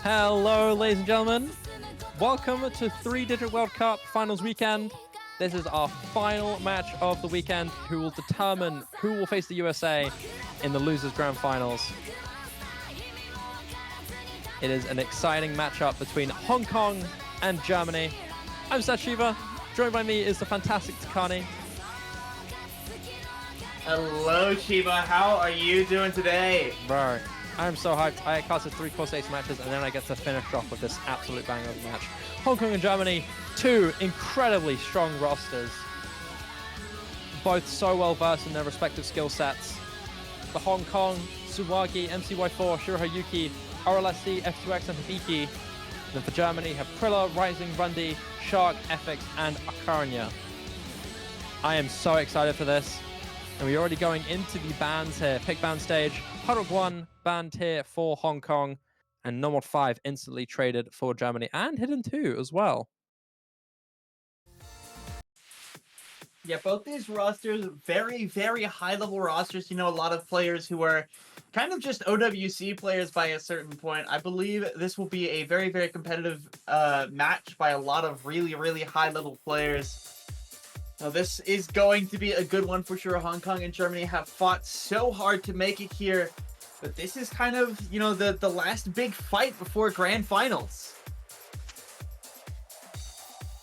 Hello, ladies and gentlemen. Welcome to 3-Digit World Cup Finals weekend. This is our final match of the weekend, who will determine who will face the USA in the Losers Grand Finals. It is an exciting matchup between Hong Kong and Germany. I'm SadShiba. Joined by me is the fantastic Tycani. Hello, Shiba. How are you doing today? Bro, I'm so hyped. I casted 3 core stage matches, and then I get to finish off with this absolute banger of a match. Hong Kong and Germany, 2 incredibly strong rosters. Both so well versed in their respective skill sets. For Hong Kong, Suwagi, MCY4, Shirohayuki, RLSC, F2X, and Hibiki. Then for Germany, have Prilla, Rising, Rundi, Shark, FX, and Akaranya. I am so excited for this. And we're already going into the bans here. Pick ban stage. Hudok 1 banned here for Hong Kong. And Nomad 5 instantly traded for Germany. And Hidden 2 as well. Yeah, both these rosters, very, very high-level rosters. You know, a lot of players who are kind of just OWC players by a certain point. I believe this will be a very, very competitive match by a lot of really, really high-level players. Now, this is going to be a good one for sure. Hong Kong and Germany have fought so hard to make it here. But this is kind of, you know, the last big fight before Grand Finals.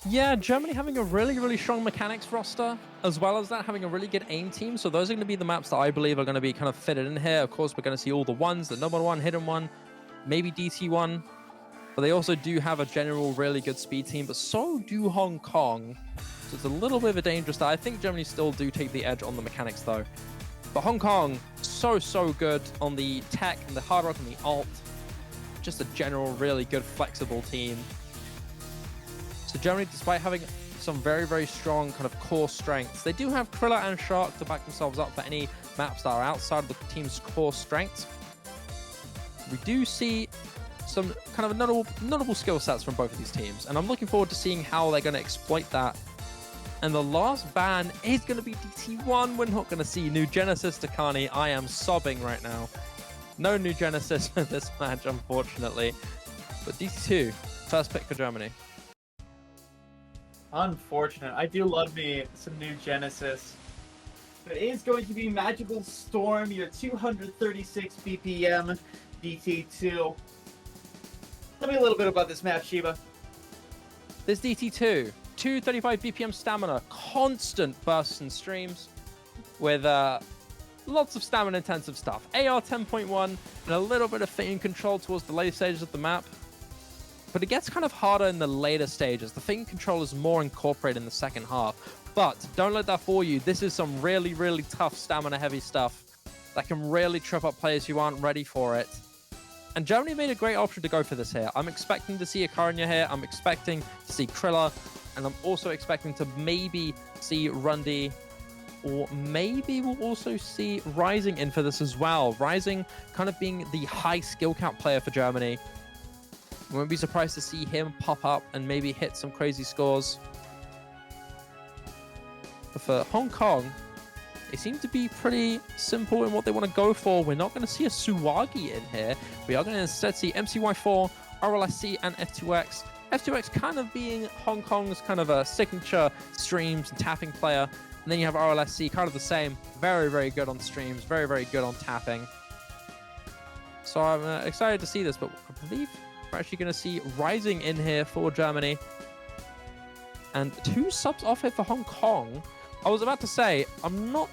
Yeah, Germany having a really, really strong mechanics roster, as well as that having a really good aim team. So those are going to be the maps that I believe are going to be kind of fitted in here. Of course, we're going to see all the ones, the number 1, hidden 1, maybe DT1. But they also do have a general really good speed team, but so do Hong Kong. So it's a little bit of a dangerous start. I think Germany still do take the edge on the mechanics though. But Hong Kong, so good on the tech and the hard rock and the alt. Just a general really good flexible team. So Germany, despite having some very, very strong kind of core strengths, they do have Krilla and Shark to back themselves up for any maps that are outside of the team's core strengths. We do see some kind of notable skill sets from both of these teams, and I'm looking forward to seeing how they're going to exploit that. And the last ban is going to be DT1. We're not going to see New Genesis Tycani. I am sobbing right now. No New Genesis for this match, unfortunately. But DT2, first pick for Germany. Unfortunate. I do love me some New Genesis. But it is going to be Magical Storm, your 236 BPM DT2. Tell me a little bit about this map, Shiba. This DT2, 235 BPM stamina, constant bursts and streams with lots of stamina intensive stuff. AR 10.1 and a little bit of feint control towards the later stages of the map. But it gets kind of harder in the later stages. The feint control is more incorporated in the second half. But don't let that fool you. This is some really, really tough stamina heavy stuff that can really trip up players who aren't ready for it. And Germany made a great option to go for this here. I'm expecting to see a Karnya here. I'm expecting to see Krilla. And I'm also expecting to maybe see Rundy. Or maybe we'll also see Rising in for this as well. Rising kind of being the high skill count player for Germany. I won't be surprised to see him pop up and maybe hit some crazy scores. But for Hong Kong, they seem to be pretty simple in what they want to go for. We're not going to see a Suwagi in here. We are going to instead see MCY4, RLSC, and F2X. F2X kind of being Hong Kong's kind of a signature streams and tapping player. And then you have RLSC, kind of the same. Very, very good on streams. Very, very good on tapping. So I'm excited to see this, but I believe we're actually going to see Rising in here for Germany. And 2 subs off here for Hong Kong. I was about to say, I'm not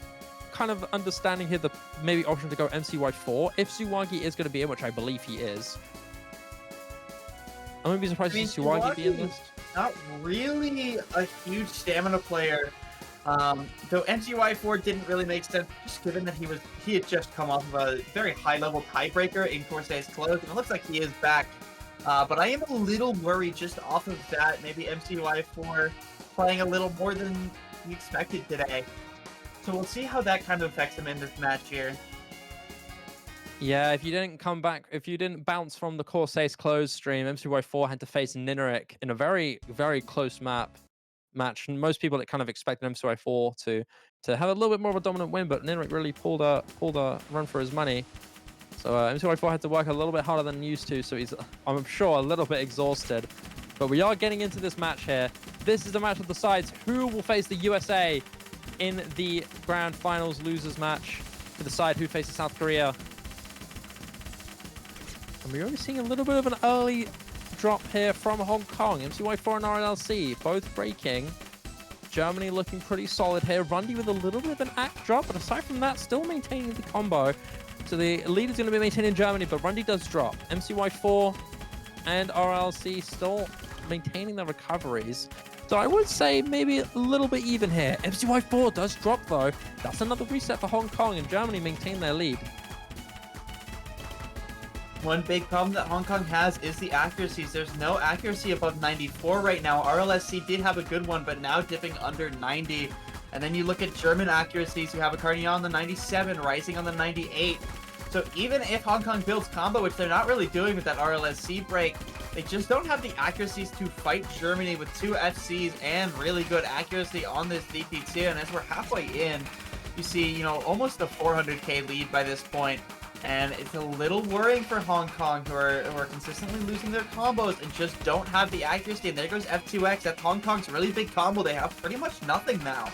kind of understanding here the maybe option to go MCY4 if Suwagi is going to be in, which I believe he is. I'm going to be surprised to see Suwagi be in this. Not really a huge stamina player. Though MCY4 didn't really make sense, just given that he had just come off of a very high-level tiebreaker in Corsairs Close, and it looks like he is back. But I am a little worried just off of that. Maybe MCY4 playing a little more than we expected today. So we'll see how that kind of affects him in this match here. Yeah, if you didn't come back, if you didn't bounce from the Corsairs Close stream, MCY4 had to face Nineric in a very, very close match. And most people that kind of expected MCY4 to have a little bit more of a dominant win, but Nineric really pulled a run for his money. So MCY4 had to work a little bit harder than used to, so he's, I'm sure, a little bit exhausted. But we are getting into this match here. This is the match that decides who will face the USA in the grand finals losers match to decide who faces South Korea. And we're only seeing a little bit of an early drop here from Hong Kong. MCY4 and RLC both breaking. Germany looking pretty solid here. Rundy with a little bit of an act drop, but aside from that, still maintaining the combo. So the lead is going to be maintaining Germany, but Rundy does drop. MCY4 and RLC still maintaining their recoveries. So I would say maybe a little bit even here. MCY4 does drop though. That's another reset for Hong Kong, and Germany maintain their lead. One big problem that Hong Kong has is the accuracies. There's no accuracy above 94 right now. RLSC did have a good one, but now dipping under 90. And then you look at German accuracies. You have a Carnier on the 97, Rising on the 98. So even if Hong Kong builds combo, which they're not really doing with that RLSC break, they just don't have the accuracies to fight Germany with 2 FCs and really good accuracy on this DP2. And as we're halfway in, you see, you know, almost a 400k lead by this point. And it's a little worrying for Hong Kong, who are consistently losing their combos and just don't have the accuracy. And there goes F2X. That's Hong Kong's really big combo. They have pretty much nothing now.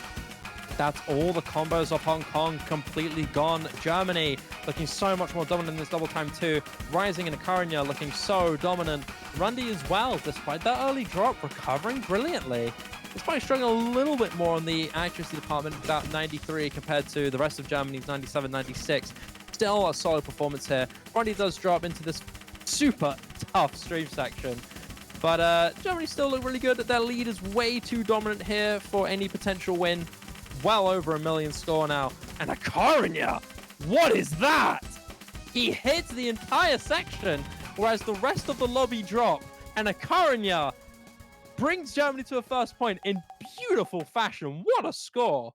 That's all the combos of Hong Kong completely gone. Germany looking so much more dominant in this double time too. Rising and Akaranya looking so dominant. Rundy as well, despite that early drop, recovering brilliantly. Despite struggling a little bit more on the accuracy department, about 93 compared to the rest of Germany's 97, 96. Still a solid performance here. Rundy does drop into this super tough stream section. But Germany still look really good. Their lead is way too dominant here for any potential win. Well over 1 million score now. And Akaranya, what is that? He hits the entire section, whereas the rest of the lobby drop. And Akaranya brings Germany to a first point in beautiful fashion. What a score.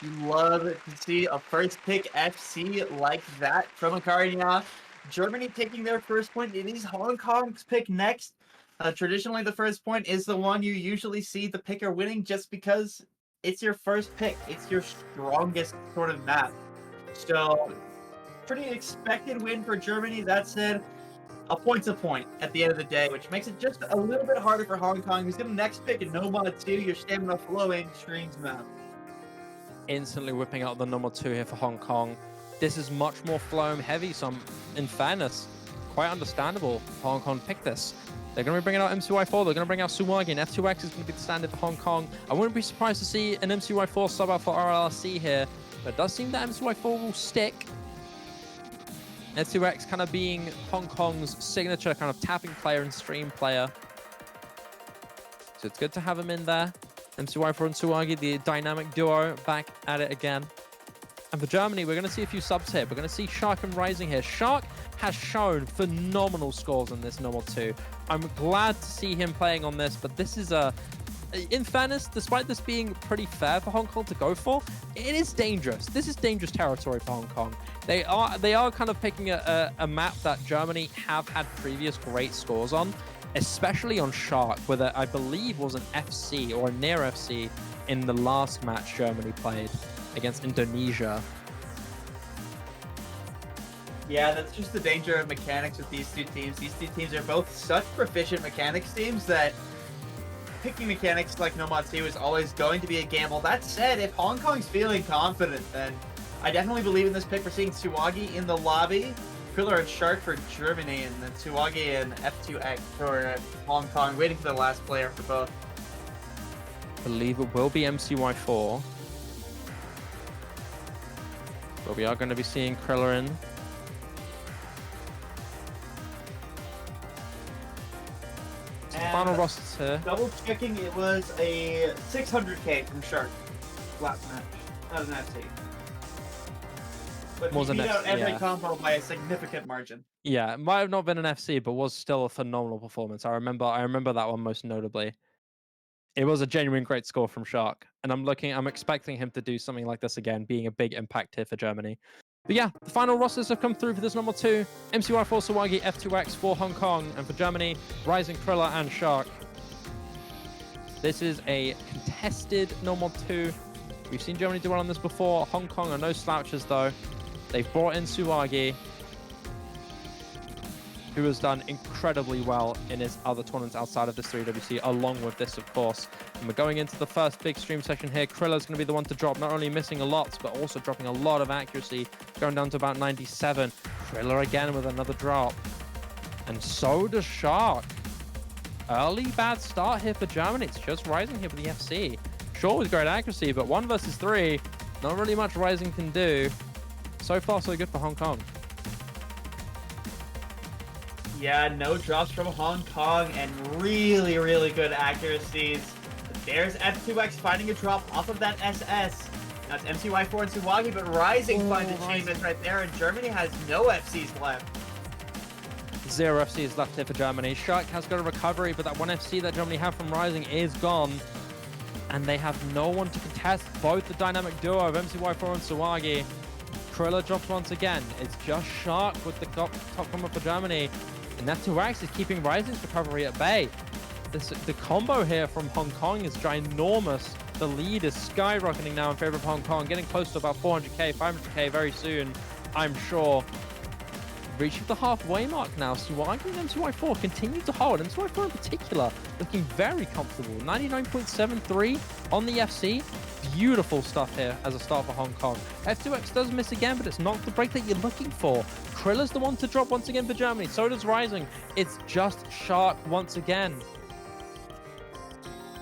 You love to see a first pick FC like that from Akaranya. Germany taking their first point. It is Hong Kong's pick next. Traditionally, the first point is the one you usually see the picker winning just because it's your first pick. It's your strongest sort of map. So, pretty expected win for Germany. That said, a point's a point at the end of the day, which makes it just a little bit harder for Hong Kong, who's going to next pick a No Mod 2, your stamina flowing streams map. Instantly whipping out the number 2 here for Hong Kong. This is much more Floam heavy, so in fairness, quite understandable. Hong Kong picked this. They're going to be bringing out MCY4, they're going to bring out Suwagi, and F2X is going to be the standard for Hong Kong. I wouldn't be surprised to see an MCY4 sub out for RLC here, but it does seem that MCY4 will stick. F2X kind of being Hong Kong's signature kind of tapping player and stream player. So it's good to have him in there. MCY4 and Suwagi, the dynamic duo, back at it again. And for Germany, we're going to see a few subs here. We're going to see Shark and Rising here. Shark has shown phenomenal scores in this normal 2. I'm glad to see him playing on this, but this is a... In fairness, despite this being pretty fair for Hong Kong to go for, it is dangerous. This is dangerous territory for Hong Kong. They are kind of picking a map that Germany have had previous great scores on, especially on Shark, where I believe was an FC or a near FC in the last match Germany played against Indonesia. Yeah, that's just the danger of mechanics with these two teams. These two teams are both such proficient mechanics teams that picking mechanics like Nomad 2 is always going to be a gamble. That said, if Hong Kong's feeling confident, then I definitely believe in this pick. We're seeing Tsuwagi in the lobby, Kriller and Shark for Germany, and then Tsuwagi and F2X for Hong Kong, waiting for the last player for both. I believe it will be MCY4. But we are going to be seeing Kriller in. Final rosters here. Double checking, it was a 600k from Shark last match. That was an FC. But he beat out every combo by a significant margin. Yeah, it might have not been an FC, but was still a phenomenal performance. I remember that one most notably. It was a genuine great score from Shark, and I'm expecting him to do something like this again, being a big impact here for Germany. But yeah, the final rosters have come through for this normal 2. MCY4 Tsuwagi, F2X for Hong Kong, and for Germany, Rising, Kriller, and Shark. This is a contested normal 2. We've seen Germany do well on this before. Hong Kong are no slouches though. They've brought in Tsuwagi, who has done incredibly well in his other tournaments outside of this 3WC, along with this, of course. And we're going into the first big stream session here. Kriller's going to be the one to drop, not only missing a lot, but also dropping a lot of accuracy, going down to about 97. Kriller again with another drop. And so does Shark. Early bad start here for Germany. It's just Rising here with the FC. Sure, with great accuracy, but 1 versus 3, not really much Rising can do. So far, so good for Hong Kong. Yeah, no drops from Hong Kong and really, really good accuracies. There's F2X finding a drop off of that SS. That's MCY4 and Tsuwagi, but Rising finds achievements right there, and Germany has no FCs left. 0 FCs left here for Germany. Shark has got a recovery, but that 1 FC that Germany have from Rising is gone. And they have no one to contest both the dynamic duo of MCY4 and Tsuwagi. Kriller drops once again. It's just Shark with the top combo for Germany. And F2X is keeping Rising's recovery at bay. The combo here from Hong Kong is ginormous. The lead is skyrocketing now in favor of Hong Kong, getting close to about 400k, 500k very soon, I'm sure. Reaching the halfway mark now. Tsuwagi and MCY4 continue to hold. MCY4 in particular looking very comfortable. 99.73 on the FC. Beautiful stuff here as a start for Hong Kong. F2X does miss again, but it's not the break that you're looking for. Kriller's the one to drop once again for Germany. So does Rising. It's just Shark once again.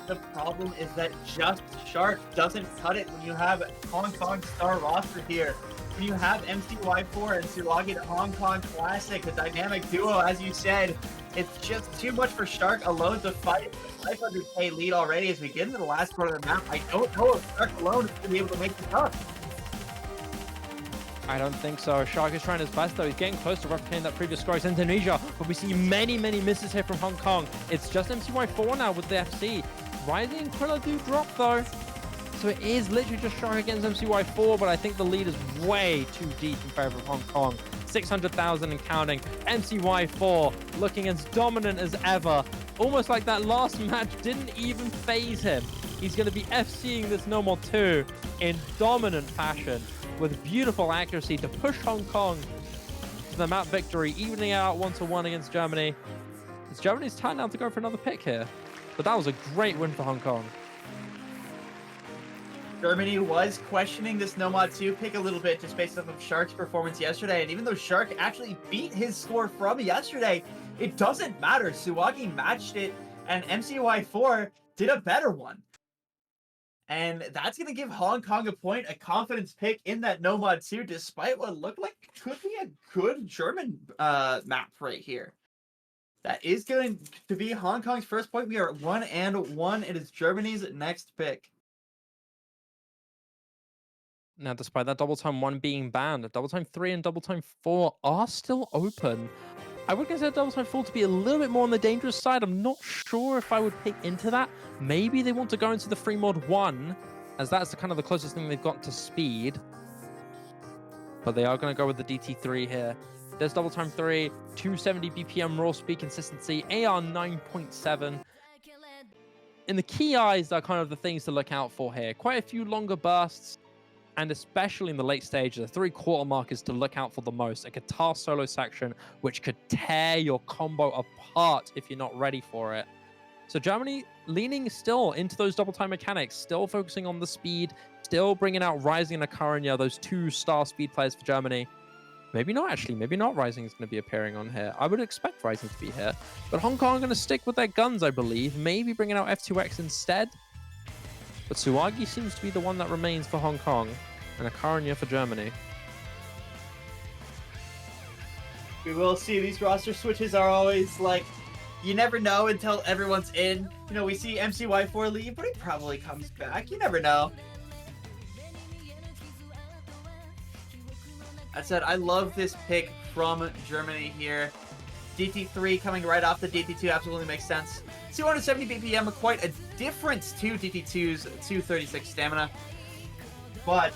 The problem is that just Shark doesn't cut it when you have Hong Kong star roster here. When you have MCY4 and Tsuwagi the Hong Kong Classic, the dynamic duo, as you said, it's just too much for Shark alone to fight the 500k lead already as we get into the last part of the map. I don't know if Shark alone is going to be able to make this up. I don't think so. Shark is trying his best though. He's getting close to replicating that previous score against Indonesia, but we see many misses here from Hong Kong. It's just MCY4 now with the FC. Rising and Kriller do drop though. So it is literally just Shark against MCY4, but I think the lead is way too deep in favor of Hong Kong. 600,000 and counting. MCY4 looking as dominant as ever. Almost like that last match didn't even phase him. He's going to be FCing this normal 2 in dominant fashion with beautiful accuracy to push Hong Kong to the map victory, evening out 1-1 against Germany. It's Germany's turn now to go for another pick here. But that was a great win for Hong Kong. Germany was questioning this Nomad 2 pick a little bit just based off of Shark's performance yesterday, and even though Shark actually beat his score from yesterday, it doesn't matter. Tsuwagi matched it, and MCY4 did a better one. And that's going to give Hong Kong a point, a confidence pick in that Nomad 2, despite what looked like could be a good German map right here. That is going to be Hong Kong's first point. We are at 1-1. It is Germany's next pick. Now, despite that double time 1 being banned, double time 3 and double time 4 are still open. I would consider double time 4 to be a little bit more on the dangerous side. I'm not sure if I would pick into that. Maybe they want to go into the free mod 1, as that's the kind of the closest thing they've got to speed. But they are going to go with the DT3 here. There's double time 3, 270 BPM raw speed consistency, AR 9.7. And the key eyes are kind of the things to look out for here. Quite a few longer bursts, and especially in the late stage, the 3/4 mark is to look out for the most. A guitar solo section, which could tear your combo apart if you're not ready for it. So Germany leaning still into those double time mechanics, still focusing on the speed, still bringing out Rising and Akaranya, those 2-star speed players for Germany. Maybe not, actually. Maybe not Rising is going to be appearing on here. I would expect Rising to be here. But Hong Kong are going to stick with their guns, I believe. Maybe bringing out F2X instead. But Suwagi seems to be the one that remains for Hong Kong. And Akaranya for Germany. We will see. These roster switches are always like, you never know until everyone's in. You know, we see MCY4 leave, but he probably comes back. You never know. That said, I love this pick from Germany here. DT3 coming right off the DT2 absolutely makes sense. 270 BPM, quite a difference to DT2's 236 stamina. But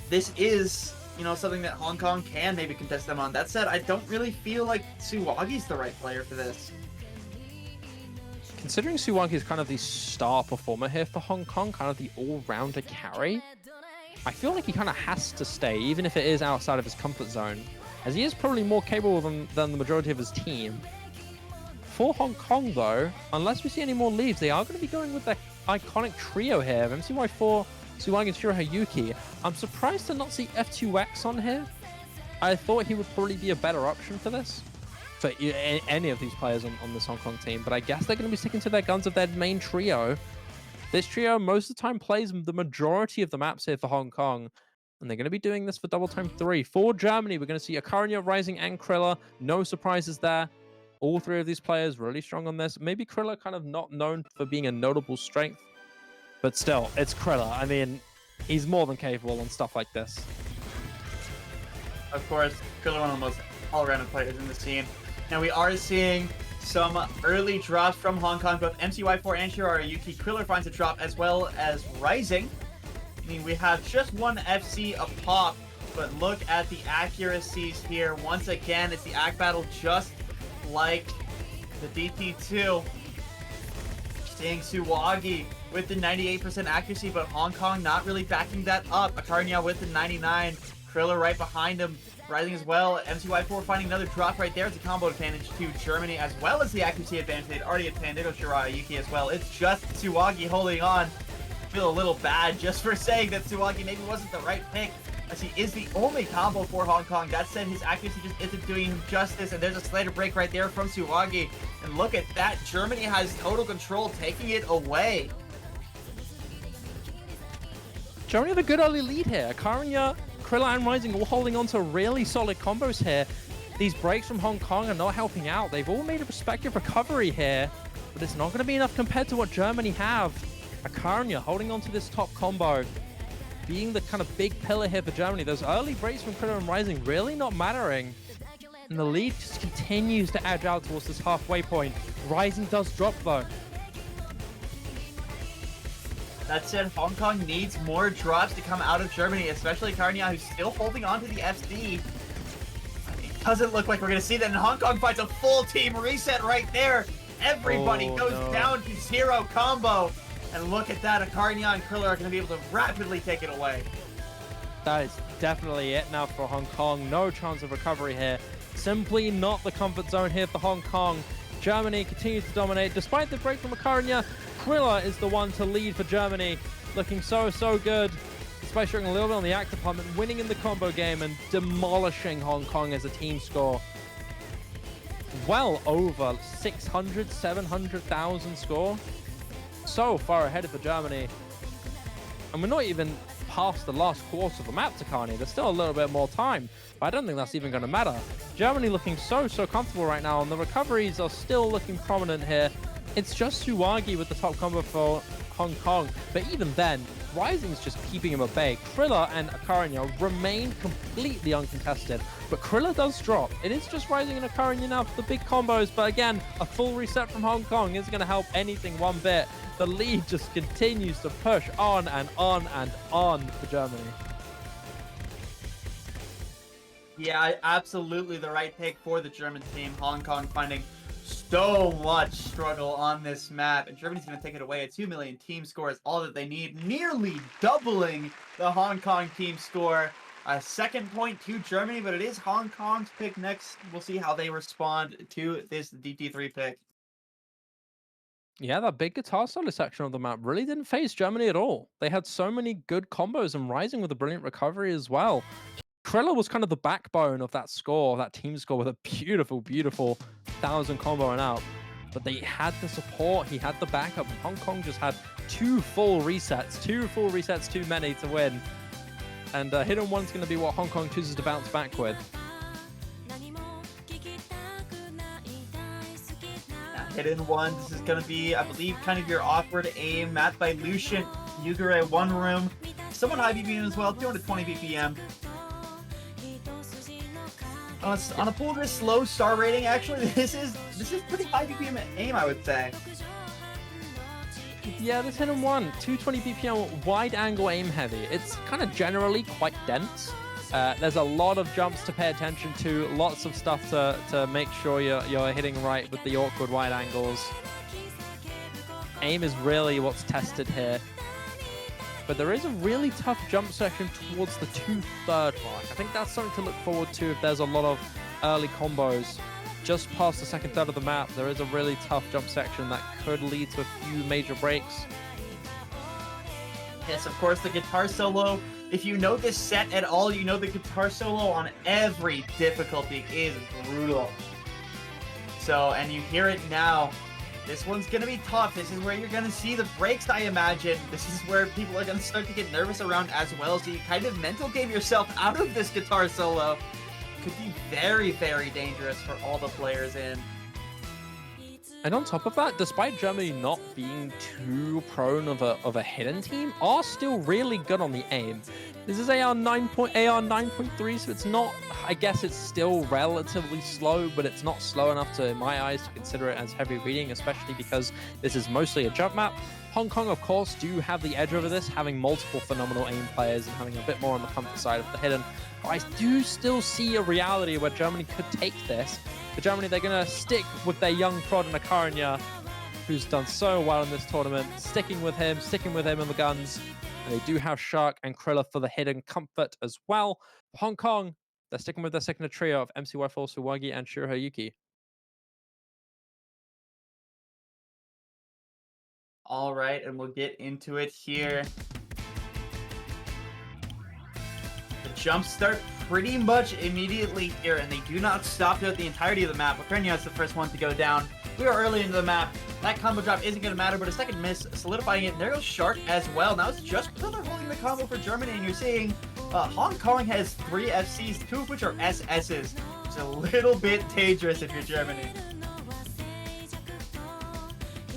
this is, you know, something that Hong Kong can maybe contest them on. That said, I don't really feel like Suwagi's the right player for this. Considering Suwagi is kind of the star performer here for Hong Kong, kind of the all-rounder carry, I feel like he kind of has to stay, even if it is outside of his comfort zone, as he is probably more capable than the majority of his team. For Hong Kong, though, unless we see any more leaves, they are going to be going with their iconic trio here of MCY4, Suwagi, and Shirohayuki. I'm surprised to not see F2X on here. I thought he would probably be a better option for this, for any of these players on this Hong Kong team, but I guess they're going to be sticking to their guns of their main trio. This trio most of the time plays the majority of the maps here for Hong Kong, and they're going to be doing this for double time 3. For Germany, we're going to see Akaranya, Rising, and Krilla. No surprises there. All 3 of these players really strong on this. Maybe Krilla kind of not known for being a notable strength, but still, it's Krilla. I mean, he's more than capable on stuff like this. Of course, Krilla one of the most all-rounded players in the scene. Now we are seeing some early drops from Hong Kong, both MCY4 and Shirohayuki. Kriller finds a drop as well as Rising. I mean, we have just one FC a pop, but look at the accuracies here. Once again, it's the ACK battle just like the DT2. Seeing Suwagi with the 98% accuracy, but Hong Kong not really backing that up. Akaranya with the 99. Kriller right behind him. Rising as well. MCY4 finding another drop right there. It's a combo advantage to Germany, as well as the accuracy advantage they'd already obtained. They go Shirohayuki as well. It's just Suwagi holding on. Feel a little bad just for saying that Suwagi maybe wasn't the right pick, as he is the only combo for Hong Kong. That said, his accuracy just isn't doing him justice, and there's a Slater break right there from Suwagi. And look at that. Germany has total control, taking it away. Germany have a good early lead here. Akaranya, Krilla, and Rising all holding on to really solid combos here. These breaks from Hong Kong are not helping out. They've all made a respective recovery here, but it's not going to be enough compared to what Germany have. Akaranya holding on to this top combo, being the kind of big pillar here for Germany. Those early breaks from Krilla and Rising really not mattering. And the lead just continues to edge out towards this halfway point. Rising does drop though. That said, Hong Kong needs more drops to come out of Germany, especially Akaranya, who's still holding on to the FC. It doesn't look like we're going to see that, and Hong Kong finds a full team reset right there. Everybody goes down to 0 combo. And look at that, Akaranya and Kriller are going to be able to rapidly take it away. That is definitely it now for Hong Kong. No chance of recovery here. Simply not the comfort zone here for Hong Kong. Germany continues to dominate. Despite the break from Akaranya, Kriller is the one to lead for Germany. Looking so good. Despite showing a little bit on the act department, winning in the combo game and demolishing Hong Kong as a team score. Well over 600, 700,000 score. So far ahead for Germany. And we're not even past the last quarter of the map, Tycani. There's still a little bit more time, but I don't think that's even going to matter. Germany looking so comfortable right now, and the recoveries are still looking prominent here. It's just Suwagi with the top combo for Hong Kong, but even then, Rising is just keeping him at bay. Krilla and Akaranya remain completely uncontested, but Krilla does drop. It is just Rising and Akaranya now for the big combos, but again, a full reset from Hong Kong isn't going to help anything one bit. The lead just continues to push on and on and on for Germany. Yeah, absolutely the right pick for the German team. Hong Kong finding so much struggle on this map, and Germany's going to take it away. A 2 million team score is all that they need, nearly doubling the Hong Kong team score. A second point to Germany, but it is Hong Kong's pick next. We'll see how they respond to this DT3 pick. Yeah, that big guitar solo section of the map really didn't phase Germany at all. They had so many good combos, and Rising with a brilliant recovery as well. Krilla was kind of the backbone of that score, that team score, with a beautiful, beautiful 1,000 combo and out. But they had the support, he had the backup, and Hong Kong just had two full resets too many to win. And hidden one's going to be what Hong Kong chooses to bounce back with. Hidden one, this is going to be, I believe, kind of your awkward aim. Mapped by Lucian, Yugure, one room. Somewhat high BPM as well, 220 BPM. On a pull this low star rating, actually, this is pretty high BPM aim, I would say. Yeah, this hidden one, 220 BPM, wide angle aim heavy. It's kind of generally quite dense. There's a lot of jumps to pay attention to, lots of stuff to make sure you're hitting right with the awkward wide angles. Aim is really what's tested here. But there is a really tough jump section towards the 2/3 mark. I think that's something to look forward to if there's a lot of early combos. Just past the second third of the map, there is a really tough jump section that could lead to a few major breaks. Yes, of course, the guitar solo. If you know this set at all, you know the guitar solo on every difficulty is brutal. So, and you hear it now. This one's going to be tough. This is where you're going to see the breaks, I imagine. This is where people are going to start to get nervous around as well. So you kind of mental game yourself out of this guitar solo. Could be very, very dangerous for all the players in. And on top of that, despite Germany not being too prone of a hidden team, are still really good on the aim. This is AR 9.3, so it's not, I guess it's still relatively slow, but it's not slow enough to, in my eyes, to consider it as heavy reading, especially because this is mostly a jump map. Hong Kong, of course, do have the edge over this, having multiple phenomenal aim players and having a bit more on the comfort side of the hidden. But I do still see a reality where Germany could take this. For Germany, they're going to stick with their young prod and Akaranya, who's done so well in this tournament, sticking with him in the guns. And they do have Shark and Krilla for the hidden comfort as well. For Hong Kong, they're sticking with their second trio of MCY4, Suwagi, and Shiro Yuki. All right, and we'll get into it here. The jumps start pretty much immediately here, and they do not stop throughout the entirety of the map. Ukraine is the first one to go down. We are early into the map. That combo drop isn't going to matter, but a second miss, solidifying it. And there goes Shark as well. Now it's just Krilla holding the combo for Germany, and you're seeing Hong Kong has 3 FCs, 2 of which are SSs. It's a little bit dangerous if you're Germany.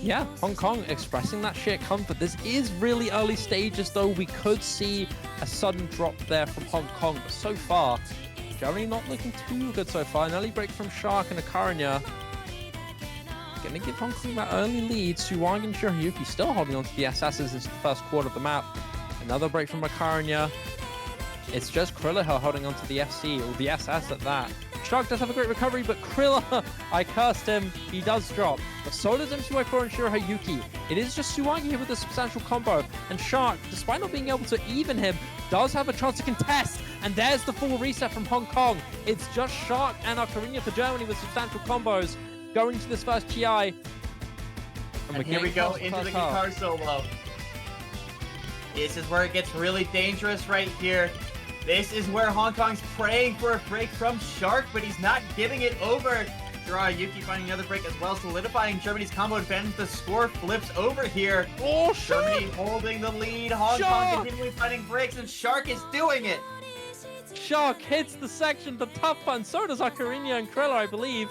Yeah, Hong Kong expressing that sheer comfort. This is really early stages, though. We could see a sudden drop there from Hong Kong, but so far, Germany not looking too good so far. An early break from Shark and Akaranya. Gonna give Hong Kong that early lead. Suwagi and Shiroyuki still holding on to the SSs into the first quarter of the map. Another break from Akaranya. It's just Krilla holding on to the FC, or the SS at that. Shark does have a great recovery, but Krilla, I cursed him. He does drop. But so does MCY4 and Shiroyuki. It is just Suwagi here with a substantial combo. And Shark, despite not being able to even him, does have a chance to contest. And there's the full reset from Hong Kong. It's just Shark and Akaranya for Germany with substantial combos going to this first GI. And here we go into the guitar solo. This is where it gets really dangerous right here. This is where Hong Kong's praying for a break from Shark, but he's not giving it over. Yuki finding another break as well, solidifying Germany's combo advantage. The score flips over here. Oh, Shark! Germany holding the lead. Hong Kong continually finding breaks, and Shark is doing it. Shark hits the section, the tough one. So does Akaranya and Krilla, I believe.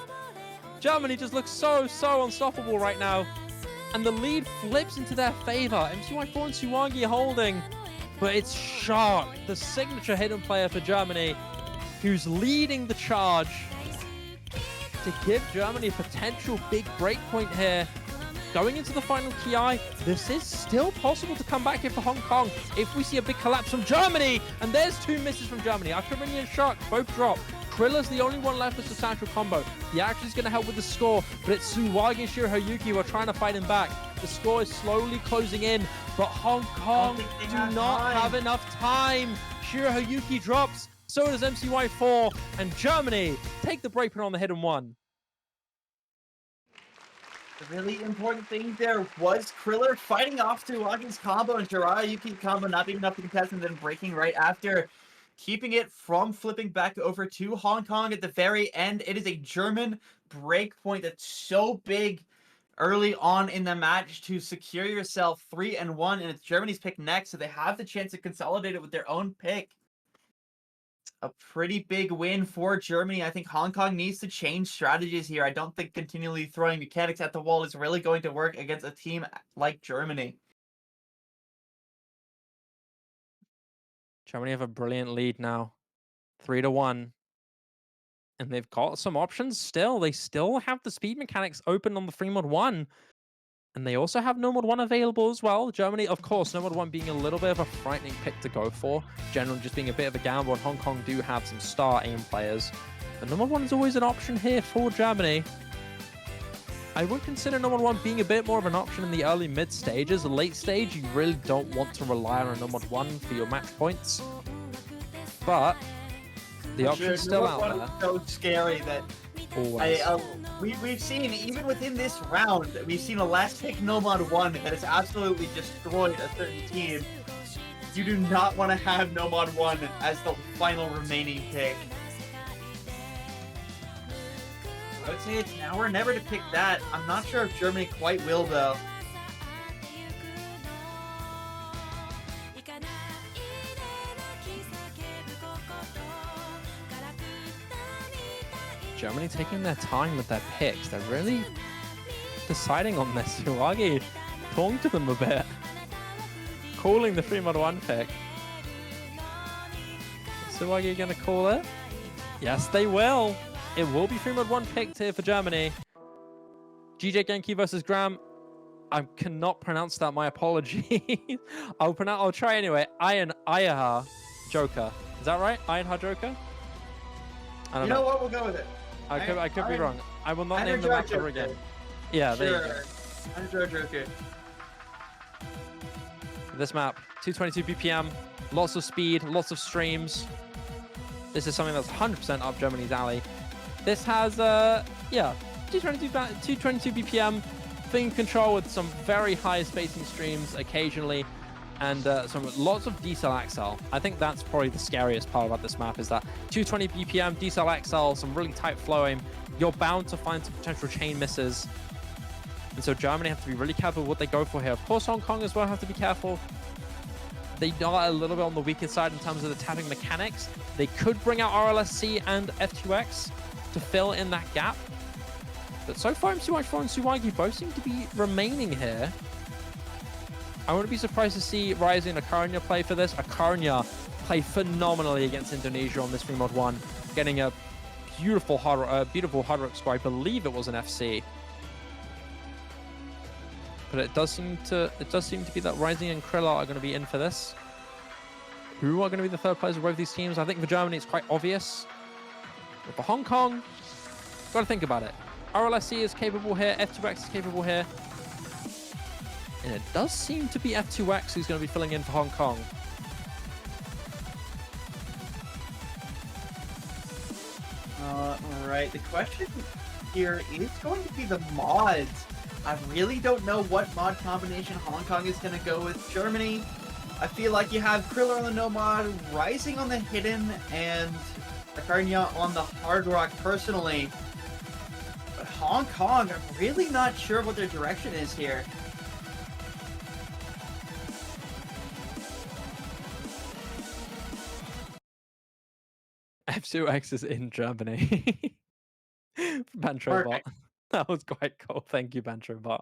Germany just looks so unstoppable right now. and the lead flips into their favor. MCY4 and Suwagi holding, but it's Shark, the signature hidden player for Germany, who's leading the charge to give Germany a potential big breakpoint here. Going into the final KI, this is still possible to come back here for Hong Kong if we see a big collapse from Germany. And there's two misses from Germany. Akramini and Shark both drop. Krilla's the only one left with substantial combo. The action is going to help with the score, but it's Suwagi and Shirohayuki who are trying to fight him back. The score is slowly closing in, but Hong Kong do not have enough time. Shirohayuki drops, so does MCY4, and Germany take the breakpoint on the hidden one. The really important thing there was Kriller fighting off Suwagi's combo and Shirohayuki combo not being enough to contest and then breaking right after, keeping it from flipping back over to Hong Kong at the very end. It is a German breakpoint that's so big early on in the match to secure yourself 3-1, and it's Germany's pick next, so they have the chance to consolidate it with their own pick. A pretty big win for Germany. I think Hong Kong needs to change strategies here. I don't think continually throwing mechanics at the wall is really going to work against a team like Germany. Germany have a brilliant lead now, 3-1. And they've got some options still. They still have the speed mechanics open on the 3-mod-1. And they also have no-mod-1 available as well. Germany, of course, no-mod-1 being a little bit of a frightening pick to go for. Generally just being a bit of a gamble, and Hong Kong do have some star aim players. But no-mod-1 is always an option here for Germany. I would consider no-mod-1 being a bit more of an option in the early mid stages. The late stage, you really don't want to rely on a no-mod-1 for your match points. But the option's still out there. So scary that we've seen, even within this round, we've seen a last pick no-mod-1 that has absolutely destroyed a certain team. You do not want to have no-mod-1 as the final remaining pick. I would say it's now or never to pick that. I'm not sure if Germany quite will, though. Germany taking their time with their picks. They're really deciding on this. Suwagi talking to them a bit. Calling the 3-mod-1 pick. Suwagi gonna call it? Yes, they will. It will be 3-mod-1 picked here for Germany. GJ Genki versus Graham. I cannot pronounce that. My apologies. I'll try anyway. Ayaha Joker. Is that right? Ayaha Joker? I don't know. You know what? We'll go with it. I could be wrong. I will not name the match ever again. Yeah, there you go. Joker. This map, 222 BPM, lots of speed, lots of streams. This is something that's 100% up Germany's alley. This has, 222 BPM, finger control with some very high spacing streams occasionally, and lots of decel XL. I think that's probably the scariest part about this map, is that 220 BPM, decel XL, some really tight flow aim. You're bound to find some potential chain misses. And so Germany have to be really careful what they go for here. Of course, Hong Kong as well have to be careful. They are a little bit on the weaker side in terms of the tapping mechanics. They could bring out RLSC and F2X to fill in that gap. But so far, MCY4 and Suwagi both seem to be remaining here. I wouldn't be surprised to see Rising and Akarnya play for this. Akarnya played phenomenally against Indonesia on this 3-mod-1, getting a beautiful hard rock score. I believe it was an FC. But it does seem to be that Rising and Krilla are going to be in for this. Who are going to be the third players of both these teams? I think for Germany it's quite obvious. But for Hong Kong, got to think about it. RLSC is capable here. F2X is capable here. And it does seem to be F2X who's going to be filling in for Hong Kong. Alright, the question here is going to be the mods. I really don't know what mod combination Hong Kong is going to go with. Germany, I feel like you have Kriller on the no mod, Rising on the hidden, and Akarnya on the hard rock personally. But Hong Kong, I'm really not sure what their direction is here. F2X is in Germany. Bantrobot. That was quite cool. Thank you, Bantrobot.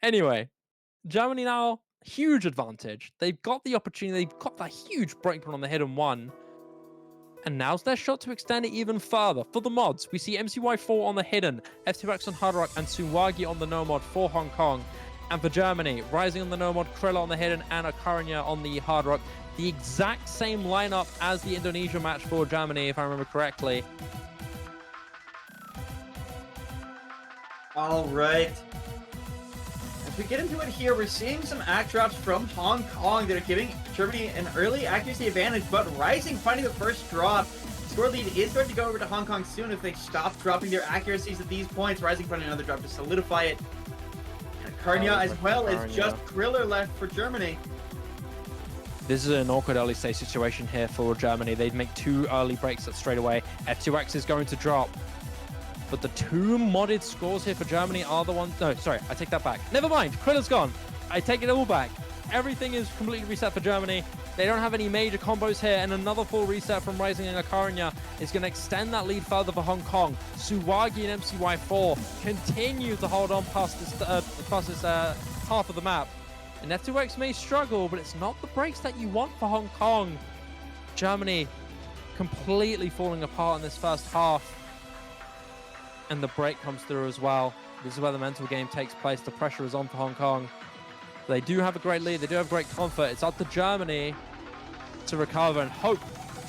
Anyway, Germany now, huge advantage. They've got the opportunity. They've got that huge breakpoint on the hidden one. And now's their shot to extend it even further. For the mods, we see MCY4 on the hidden, F2X on Hard Rock, and Suwagi on the no mod for Hong Kong. And for Germany, Rising on the no mod, Krilla on the hidden, and Akaranya on the Hard Rock. The exact same lineup as the Indonesia match for Germany, if I remember correctly. All right. As we get into it here, we're seeing some act drops from Hong Kong that are giving Germany an early accuracy advantage, but Rising finding the first drop. Score lead is going to go over to Hong Kong soon if they stop dropping their accuracies at these points. Rising finding another drop to solidify it. And Karnia as well as just Kriller left for Germany. This is an awkward early stage situation here for Germany. They'd make 2 early breaks straight away. F2X is going to drop. But the 2 modded scores here for Germany are the ones... No, sorry, I take that back. Never mind, Kriller's gone. I take it all back. Everything is completely reset for Germany. They don't have any major combos here, and another full reset from Rising and Akaranya is going to extend that lead further for Hong Kong. Suwagi and MCY4 continue to hold on past this half of the map. And F2X may struggle, but it's not the breaks that you want for Hong Kong. Germany completely falling apart in this first half. And the break comes through as well. This is where the mental game takes place. The pressure is on for Hong Kong. They do have a great lead. They do have great comfort. It's up to Germany to recover and hope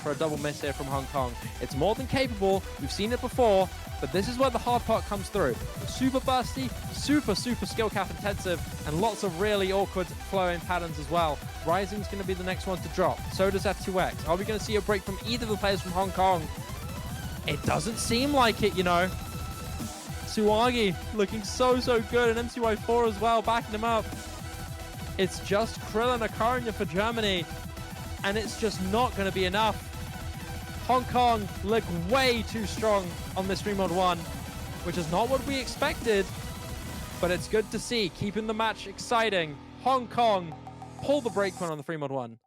for a double miss here from Hong Kong. It's more than capable. We've seen it before, but this is where the hard part comes through. Super bursty, super skill cap intensive, and lots of really awkward flowing patterns as well. Rising's going to be the next one to drop. So does F2X. Are we going to see a break from either of the players from Hong Kong? It doesn't seem like it, you know. Suwagi looking so good, and MCY4 as well, backing him up. It's just Krill and Akaranya for Germany, and it's just not going to be enough. Hong Kong look way too strong on this 3 mod 1, which is not what we expected, but it's good to see, keeping the match exciting. Hong Kong pull the breakpoint on the 3 mod 1.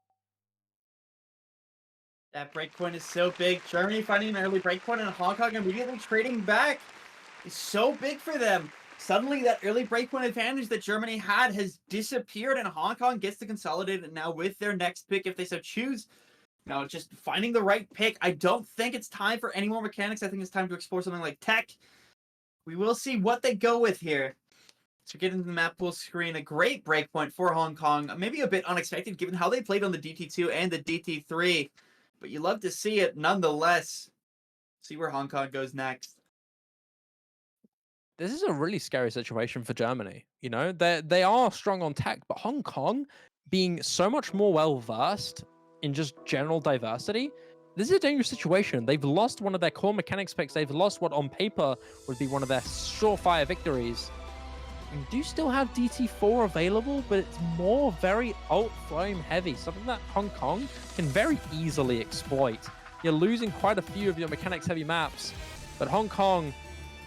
That breakpoint is so big. Germany finding an early breakpoint, and Hong Kong immediately trading back. Is so big for them. Suddenly, that early breakpoint advantage that Germany had has disappeared, and Hong Kong gets to consolidate it now with their next pick if they so choose. Now, just finding the right pick. I don't think it's time for any more mechanics. I think it's time to explore something like tech. We will see what they go with here. So get into the map pool screen. A great breakpoint for Hong Kong. Maybe a bit unexpected given how they played on the DT2 and the DT3. But you love to see it nonetheless. See where Hong Kong goes next. This is a really scary situation for Germany. You know, they are strong on tech, but Hong Kong being so much more well-versed in just general diversity, this is a dangerous situation. They've lost one of their core mechanics picks. They've lost what on paper would be one of their surefire victories. You do still have DT4 available, but it's more very alt flame heavy, something that Hong Kong can very easily exploit. You're losing quite a few of your mechanics heavy maps, but Hong Kong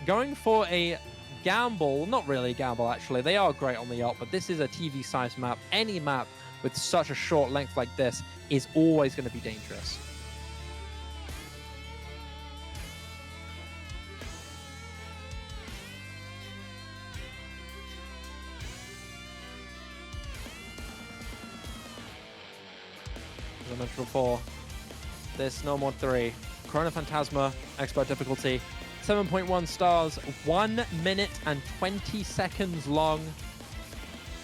going for a gamble, not really a gamble actually, they are great on the alt, but this is a TV size map. Any map with such a short length like this is always going to be dangerous. As I mentioned before, this No Mod 3, Corona Phantasma, expert difficulty, 7.1 stars, 1 minute and 20 seconds long.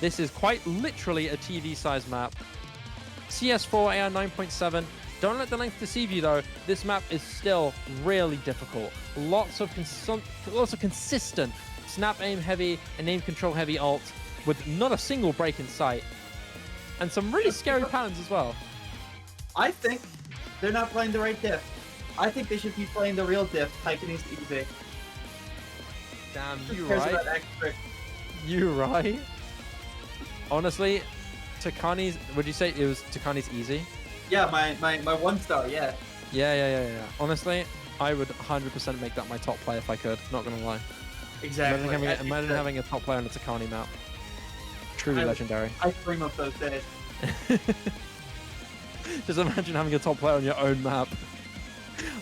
This is quite literally a TV size map. CS4 AR 9.7. Don't let the length deceive you though. This map is still really difficult. Lots of consistent snap aim heavy and aim control heavy ult with not a single break in sight. And some really scary patterns as well. I think they're not playing the right diff. I think they should be playing the real diff. Tycani's easy. Damn, you right. You right. Honestly, Tycani's, would you say it was Tycani's easy? Yeah, my 1 star, yeah. Yeah. Honestly, I would 100% make that my top play if I could, not gonna lie. Exactly. Imagine having a top player on a Tycani map. Truly legendary. I dream of those days. Just imagine having a top player on your own map.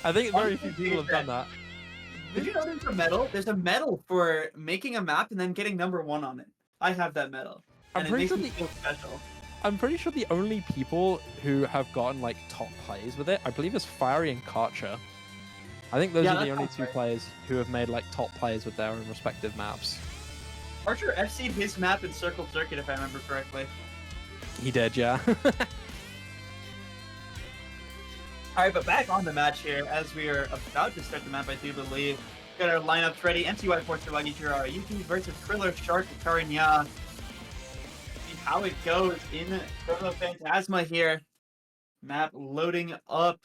I think very few people have done that. Did you know there's a medal? There's a medal for making a map and then getting #1 on it. I have that medal. I'm And it pretty makes sure me feel special. I'm pretty sure the only people who have gotten like top plays with it, I believe, is Fiery and Karcher. I think those Yeah, are the that only sounds two right. players who have made like top plays with their own respective maps. Archer FC'd his map in Circle Circuit, if I remember correctly. He did, yeah. Alright, but back on the match here, as we are about to start the map, I do believe. Got our lineups ready. MCY4 Suragi Jirara Yuki versus Kriller Shark Karinya. See how it goes in Chrono Phantasma here. Map loading up.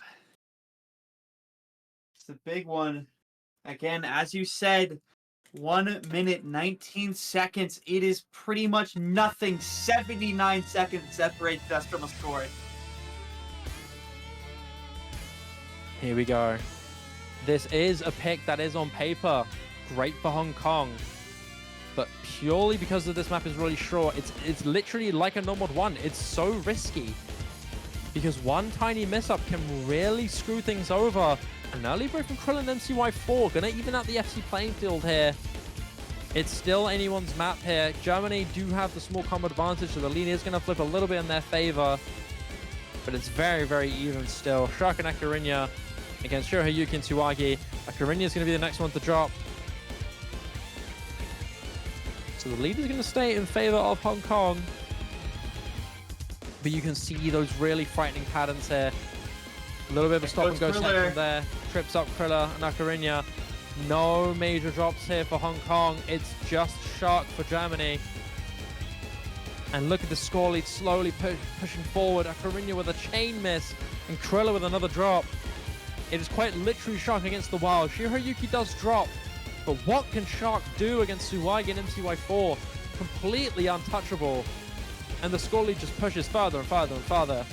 It's a big one. Again, as you said, 1 minute 19 seconds. It is pretty much nothing. 79 seconds separates us from a score. Here we go. This is a pick that is on paper great for Hong Kong, but purely because of this map is really short, it's literally like a normal one. It's so risky because one tiny miss up can really screw things over. An early break from Krill and MCY4 gonna even out the FC playing field here. It's still anyone's map here. Germany do have the small combo advantage, so the lead is gonna flip a little bit in their favor, but it's very, very even still. Shark and Akarinya against Shirohayuki and Tsuwagi. Akarinya is going to be the next one to drop. So the lead is going to stay in favor of Hong Kong. But you can see those really frightening patterns here. A little bit of a stop and go section there. Trips up Kriller and Akarinya. No major drops here for Hong Kong. It's just Shark for Germany. And look at the score lead slowly pushing forward. Akarinya with a chain miss and Kriller with another drop. It is quite literally Shark against the wild. Shirohayuki does drop, but what can Shark do against Tsuwagi and MCY4? Completely untouchable. And the score lead just pushes further and further and further.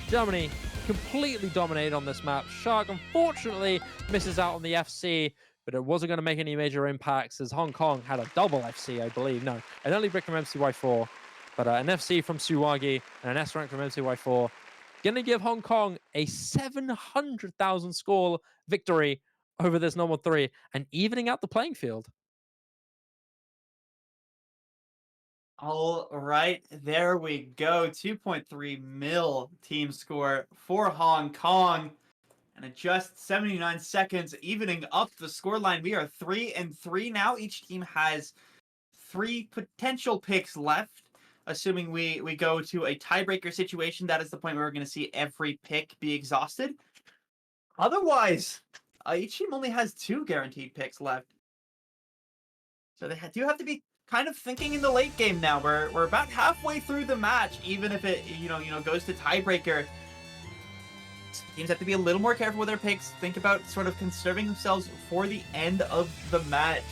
Germany completely dominated on this map. Shark unfortunately misses out on the FC, but it wasn't going to make any major impacts as Hong Kong had a double FC, I believe. No, an early break from MCY4, but an FC from Tsuwagi and an S rank from MCY4. Going to give Hong Kong a 700,000 score victory over this normal 3 and evening out the playing field. All right, there we go. 2.3 mil team score for Hong Kong. And in just 79 seconds, evening up the scoreline. We are 3-3 now. Each team has 3 potential picks left. Assuming we go to a tiebreaker situation, that is the point where we're going to see every pick be exhausted. Otherwise, each team only has 2 guaranteed picks left. So they do have to be kind of thinking in the late game now. We're about halfway through the match, even if it goes to tiebreaker. Teams have to be a little more careful with their picks. Think about sort of conserving themselves for the end of the match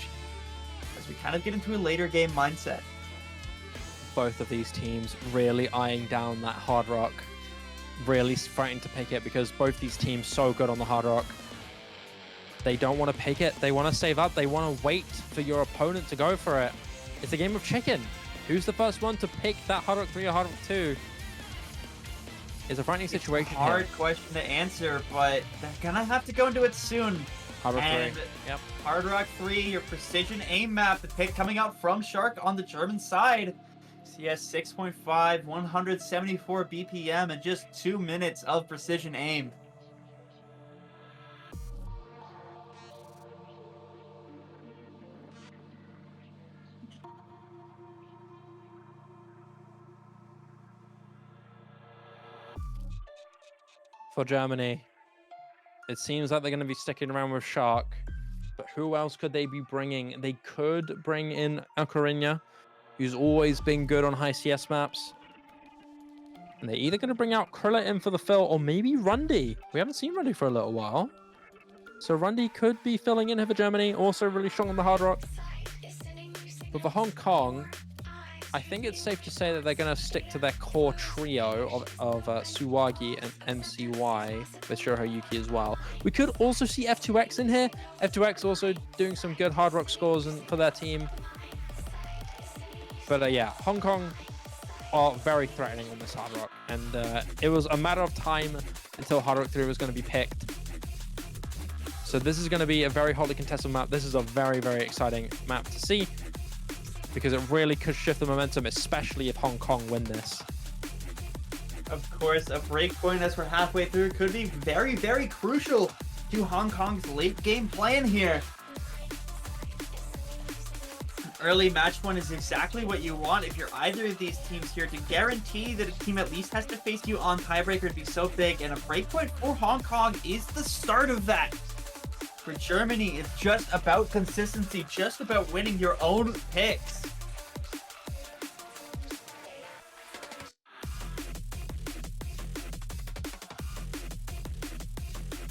as we kind of get into a later game mindset. Both of these teams really eyeing down that hard rock, really frightened to pick it because both these teams so good on the hard rock. They don't want to pick it. They want to save up. They want to wait for your opponent to go for it. It's a game of chicken. Who's the first one to pick that hard rock 3 or hard rock 2? It's a frightening situation. It's a hard question to answer, but they're gonna have to go into it soon. Hard rock 3. Yep. Hard rock 3, your precision aim map, the pick coming out from Shark on the German side. CS 6.5, 174 BPM, and just 2 minutes of precision aim. For Germany, it seems like they're going to be sticking around with Shark, but who else could they be bringing? They could bring in Akarinya, who's always been good on high CS maps. And they're either going to bring out Kriller in for the fill, or maybe Rundy. We haven't seen Rundy for a little while. So Rundy could be filling in here for Germany, also really strong on the hard rock. But for Hong Kong, I think it's safe to say that they're going to stick to their core trio of Tsuwagi and MCY with Shirohayuki as well. We could also see F2X in here. F2X also doing some good hard rock scores for their team. But yeah, Hong Kong are very threatening on this hard rock. And it was a matter of time until hard rock 3 was going to be picked. So this is going to be a very hotly contested map. This is a very, very exciting map to see. because it really could shift the momentum, especially if Hong Kong win this. Of course, a breakpoint as we're halfway through could be very, very crucial to Hong Kong's late game plan here. Early match point is exactly what you want if you're either of these teams here, to guarantee that a team at least has to face you on tiebreaker would be so big, and a breakpoint for Hong Kong is the start of that. For Germany, it's just about consistency, just about winning your own picks.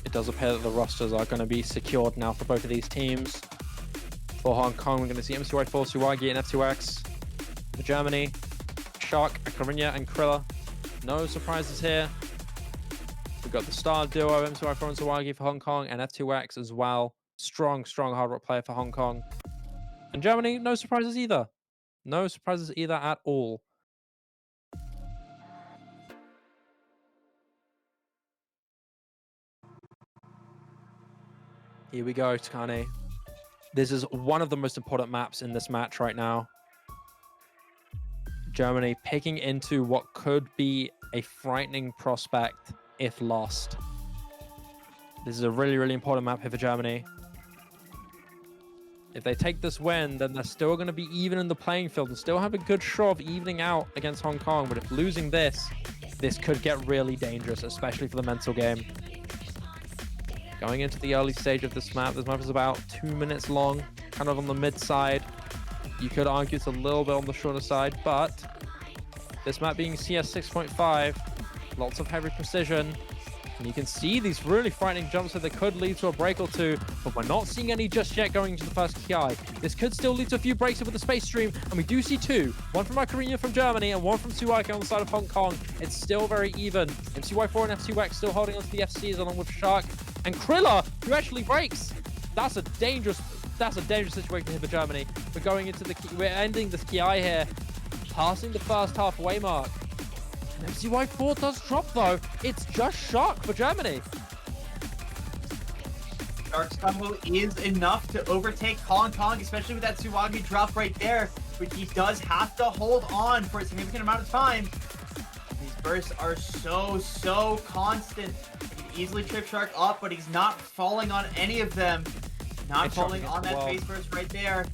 It does appear that the rosters are going to be secured now for both of these teams. For Hong Kong, we're going to see MCY4, Suwagi, and F2X. For Germany, Shark, Akarinya, and Krilla. No surprises here. We've got the star duo, MCY4 and Suwagi for Hong Kong, and F2X as well. Strong hard rock player for Hong Kong. And Germany, no surprises either. No surprises either at all. Here we go, Tycani. This is one of the most important maps in this match right now. Germany picking into what could be a frightening prospect if lost. This is a really important map here for Germany. If they take this win, then they're still going to be even in the playing field and still have a good shot of evening out against Hong Kong. But if losing this could get really dangerous, especially for the mental game. Going into the early stage of this map is about 2 minutes long, kind of on the mid side. You could argue it's a little bit on the shorter side, but this map being CS 6.5, lots of heavy precision. And you can see these really frightening jumps that they could lead to a break or two, but we're not seeing any just yet going into the first KI. This could still lead to a few breaks with the space stream, and we do see two. One from Akarinya from Germany and one from Suwaki on the side of Hong Kong. It's still very even. MCY4 and F2X still holding onto the FCs along with Shark and Krilla, who actually breaks. That's a dangerous situation here for Germany. We're ending this KI here, passing the first halfway mark. And MCY4 does drop though. It's just Shark for Germany. Shark's combo is enough to overtake Hong Kong, especially with that Suwagi drop right there, which he does have to hold on for a significant amount of time. These bursts are so constant. He can easily trip Shark up, but he's not falling on any of them. Not falling on that face burst right there.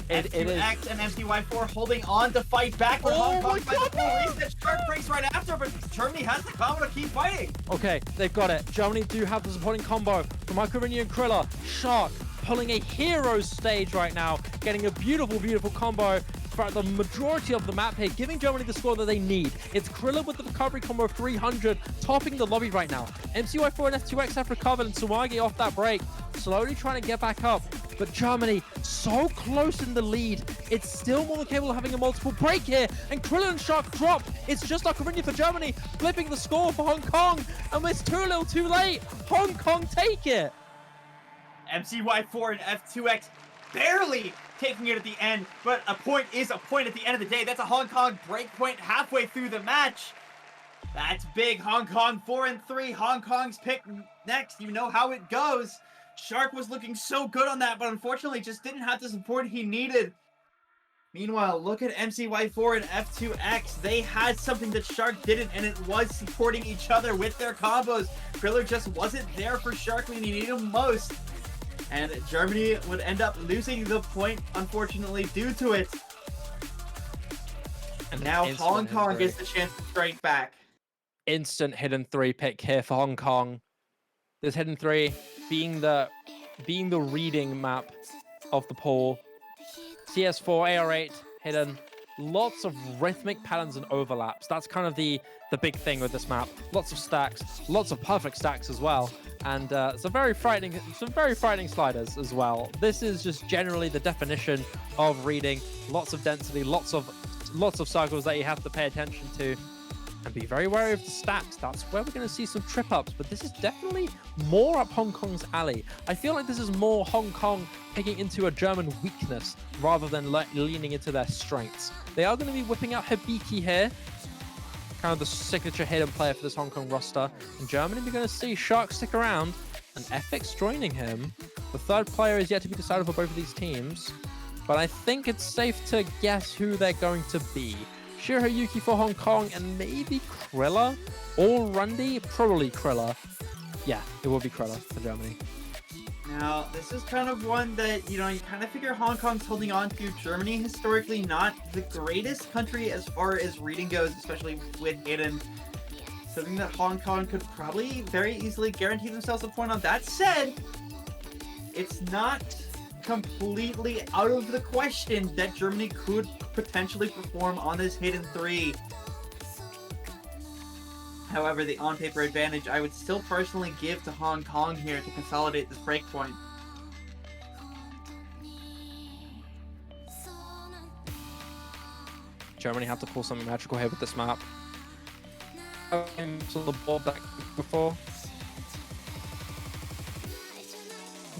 F2X and MCY4 holding on to fight back for Hong Kong. Reset Shark breaks right after, but Germany has the combo to keep fighting. Okay, they've got it. Germany do have the supporting combo from Akarinya and Krilla. Shark pulling a hero stage right now, getting a beautiful combo throughout the majority of the map here, giving Germany the score that they need. It's Krilla with the recovery combo of 300, topping the lobby right now. MCY4 and F2X have recovered, and Suwagi off that break, slowly trying to get back up. But Germany, so close in the lead. It's still more than capable of having a multiple break here. And Krilla and Shark drop. It's just Akarinya for Germany, flipping the score for Hong Kong. And it's too little too late. Hong Kong take it. MCY4 and F2X barely taking it at the end. But a point is a point at the end of the day. That's a Hong Kong break point halfway through the match. That's big. Hong Kong 4-3. Hong Kong's pick next. You know how it goes. Shark was looking so good on that, but unfortunately just didn't have the support he needed. Meanwhile, look at MCY4 and F2X. They had something that Shark didn't, and it was supporting each other with their combos. Kriller just wasn't there for Shark when he needed him most. And Germany would end up losing the point, unfortunately, due to it. And now Hong Kong gets the chance to strike back. Instant hidden 3 pick here for Hong Kong. This hidden 3 being the reading map of the pool. CS4, AR8, hidden. Lots of rhythmic patterns and overlaps. That's kind of the big thing with this map. Lots of stacks, lots of perfect stacks as well. And some very frightening sliders as well. This is just generally the definition of reading. Lots of density, lots of circles that you have to pay attention to. And be very wary of the stacks. That's where we're going to see some trip ups, but this is definitely more up Hong Kong's alley. I feel like this is more Hong Kong picking into a German weakness rather than leaning into their strengths. They are going to be whipping out Hibiki here, kind of the signature hidden player for this Hong Kong roster. In Germany, we're going to see Shark stick around and FX joining him. The third player is yet to be decided for both of these teams. but I think it's safe to guess who they're going to be. Shirohayuki for Hong Kong and maybe Krilla or Rundy? Probably Krilla. Yeah, it will be Krilla for Germany. Now, this is kind of one that, you kind of figure Hong Kong's holding on to. Germany, historically not the greatest country as far as reading goes, especially with Hayden. Something that Hong Kong could probably very easily guarantee themselves a point on. That said, it's not completely out of the question that Germany could potentially perform on this Hayden 3. However, the on-paper advantage I would still personally give to Hong Kong here to consolidate this breakpoint. Germany have to pull something magical here with this map. So the ball back before.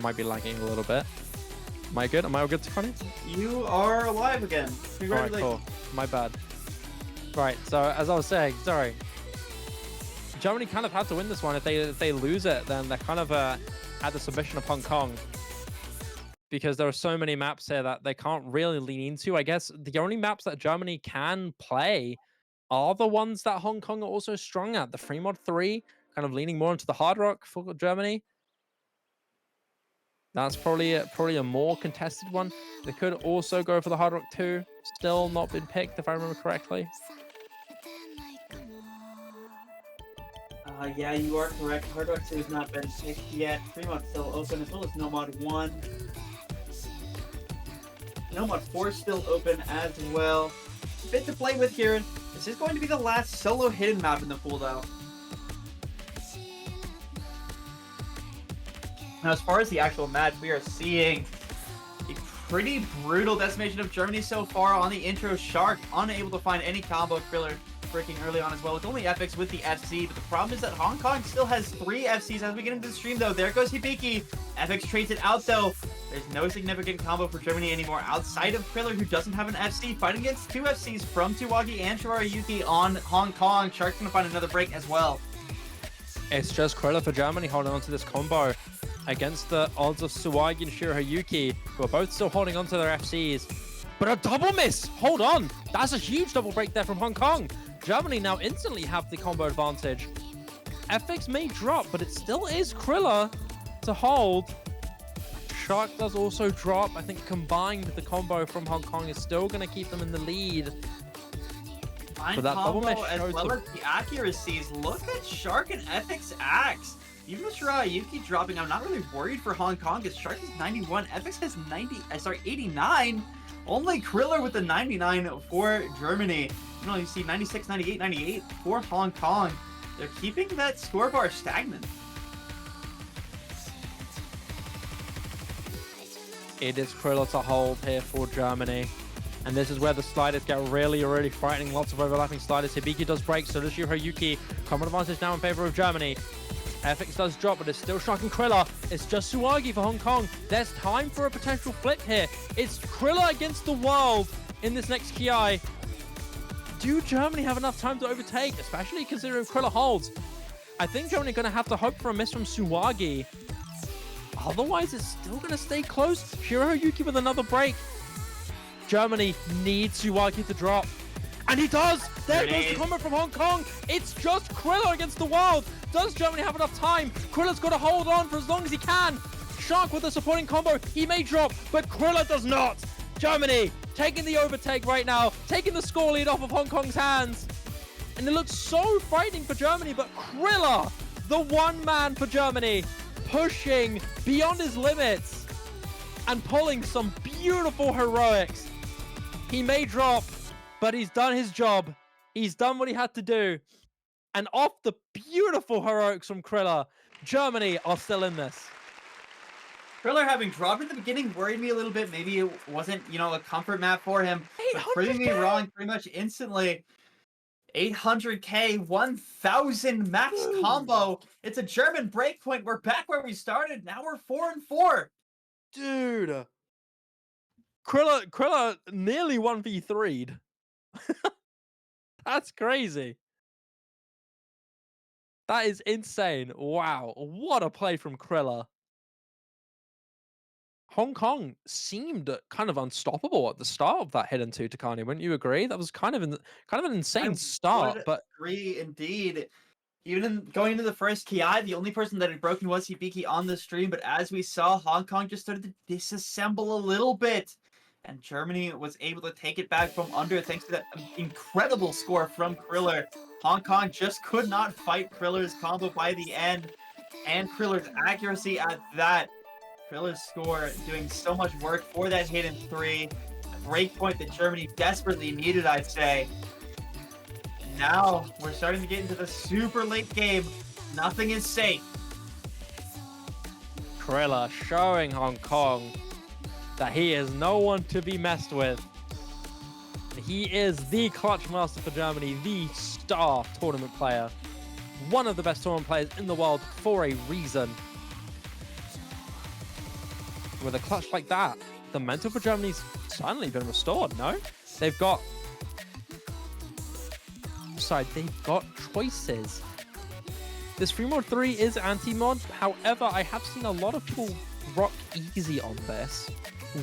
Might be lagging a little bit. Am I good? Am I all good, Tycani? You are alive again. Congratulations. Alright, cool. My bad. Right, so as I was saying, sorry. Germany kind of had to win this one. If they lose it, then they're kind of at the submission of Hong Kong. Because there are so many maps here that they can't really lean into. I guess the only maps that Germany can play are the ones that Hong Kong are also strong at. The free mod 3, kind of leaning more into the hard rock for Germany. That's probably a more contested one. They could also go for the hard rock 2. Still not been picked, if I remember correctly. Yeah, you are correct. Hard Rock 2 has not been picked yet. Free mod's still open, as well as No Mod 1. No Mod 4 still open as well. A bit to play with here. This is going to be the last solo hidden map in the pool, though. Now, as far as the actual match, we are seeing a pretty brutal decimation of Germany so far on the intro. Shark unable to find any combo. Kriller breaking early on as well. It's only FX with the FC, but the problem is that Hong Kong still has 3 FCs. As we get into the stream, though, there goes Hibiki. FX trades it out, though. There's no significant combo for Germany anymore outside of Kriller, who doesn't have an FC, fighting against 2 FCs from Tsuwagi and Shirohayuki on Hong Kong. Shark's going to find another break as well. It's just Kriller for Germany holding on to this combo against the odds of Tsuwagi and Shirohayuki, who are both still holding on to their FCs. But a double miss! Hold on! That's a huge double break there from Hong Kong. Germany now instantly have the combo advantage. FX may drop, but it still is Kriller to hold. Shark does also drop. I think combined the combo from Hong Kong is still going to keep them in the lead. Fine But that double combo miss as shows well as the accuracies. Look at Shark and FX Axe. Even with Shirohayuki dropping, I'm not really worried for Hong Kong because Shark has 91, FX has 89. Only Kriller with the 99 for Germany. You see 96, 98, 98 for Hong Kong. They're keeping that score bar stagnant. It is Kriller to hold here for Germany. And this is where the sliders get really, really frightening. Lots of overlapping sliders. Hibiki does break, so does Shirohayuki. Common advantage now in favor of Germany. FX does drop, but it's still Shark and Kriller. It's just Tsuwagi for Hong Kong. There's time for a potential flip here. It's Kriller against the world in this next Ki. Do Germany have enough time to overtake, especially considering Kriller holds? I think Germany are going to have to hope for a miss from Tsuwagi. Otherwise, it's still going to stay close. Shirohayuki with another break. Germany needs Tsuwagi to drop. And he does! There goes the combo from Hong Kong. It's just Kriller against the world. Does Germany have enough time? Kriller's got to hold on for as long as he can. Shark with the supporting combo. He may drop, but Kriller does not. Germany taking the overtake right now, taking the score lead off of Hong Kong's hands. And it looks so frightening for Germany, but Kriller, the one man for Germany, pushing beyond his limits and pulling some beautiful heroics. He may drop, but he's done his job. He's done what he had to do. And off the beautiful heroics from Kriller, Germany are still in this. Kriller having dropped in the beginning worried me a little bit. Maybe it wasn't, a comfort map for him. But proving me wrong pretty much instantly. 800k, 1000 max combo. It's a German breakpoint. We're back where we started. Now we're 4-4. Dude. Kriller nearly 1v3'd. That's crazy. That is insane. Wow. What a play from Kriller. Hong Kong seemed kind of unstoppable at the start of that hidden two, Tycani. Wouldn't you agree? That was kind of an insane I start, would but agree indeed. Even going into the first KI, the only person that had broken was Hibiki on the stream, but as we saw, Hong Kong just started to disassemble a little bit. And Germany was able to take it back from under thanks to that incredible score from Kriller. Hong Kong just could not fight Kriller's combo by the end, and Kriller's accuracy at that. Kriller's score doing so much work for that hidden three. A breakpoint that Germany desperately needed, I'd say. Now we're starting to get into the super late game. Nothing is safe. Kriller showing Hong Kong that he is no one to be messed with. He is the clutch master for Germany, the star tournament player. One of the best tournament players in the world for a reason. With a clutch like that, the mental for Germany's suddenly been restored, no? They've got choices. This free mode 3 is anti-mod. However, I have seen a lot of people rock easy on this.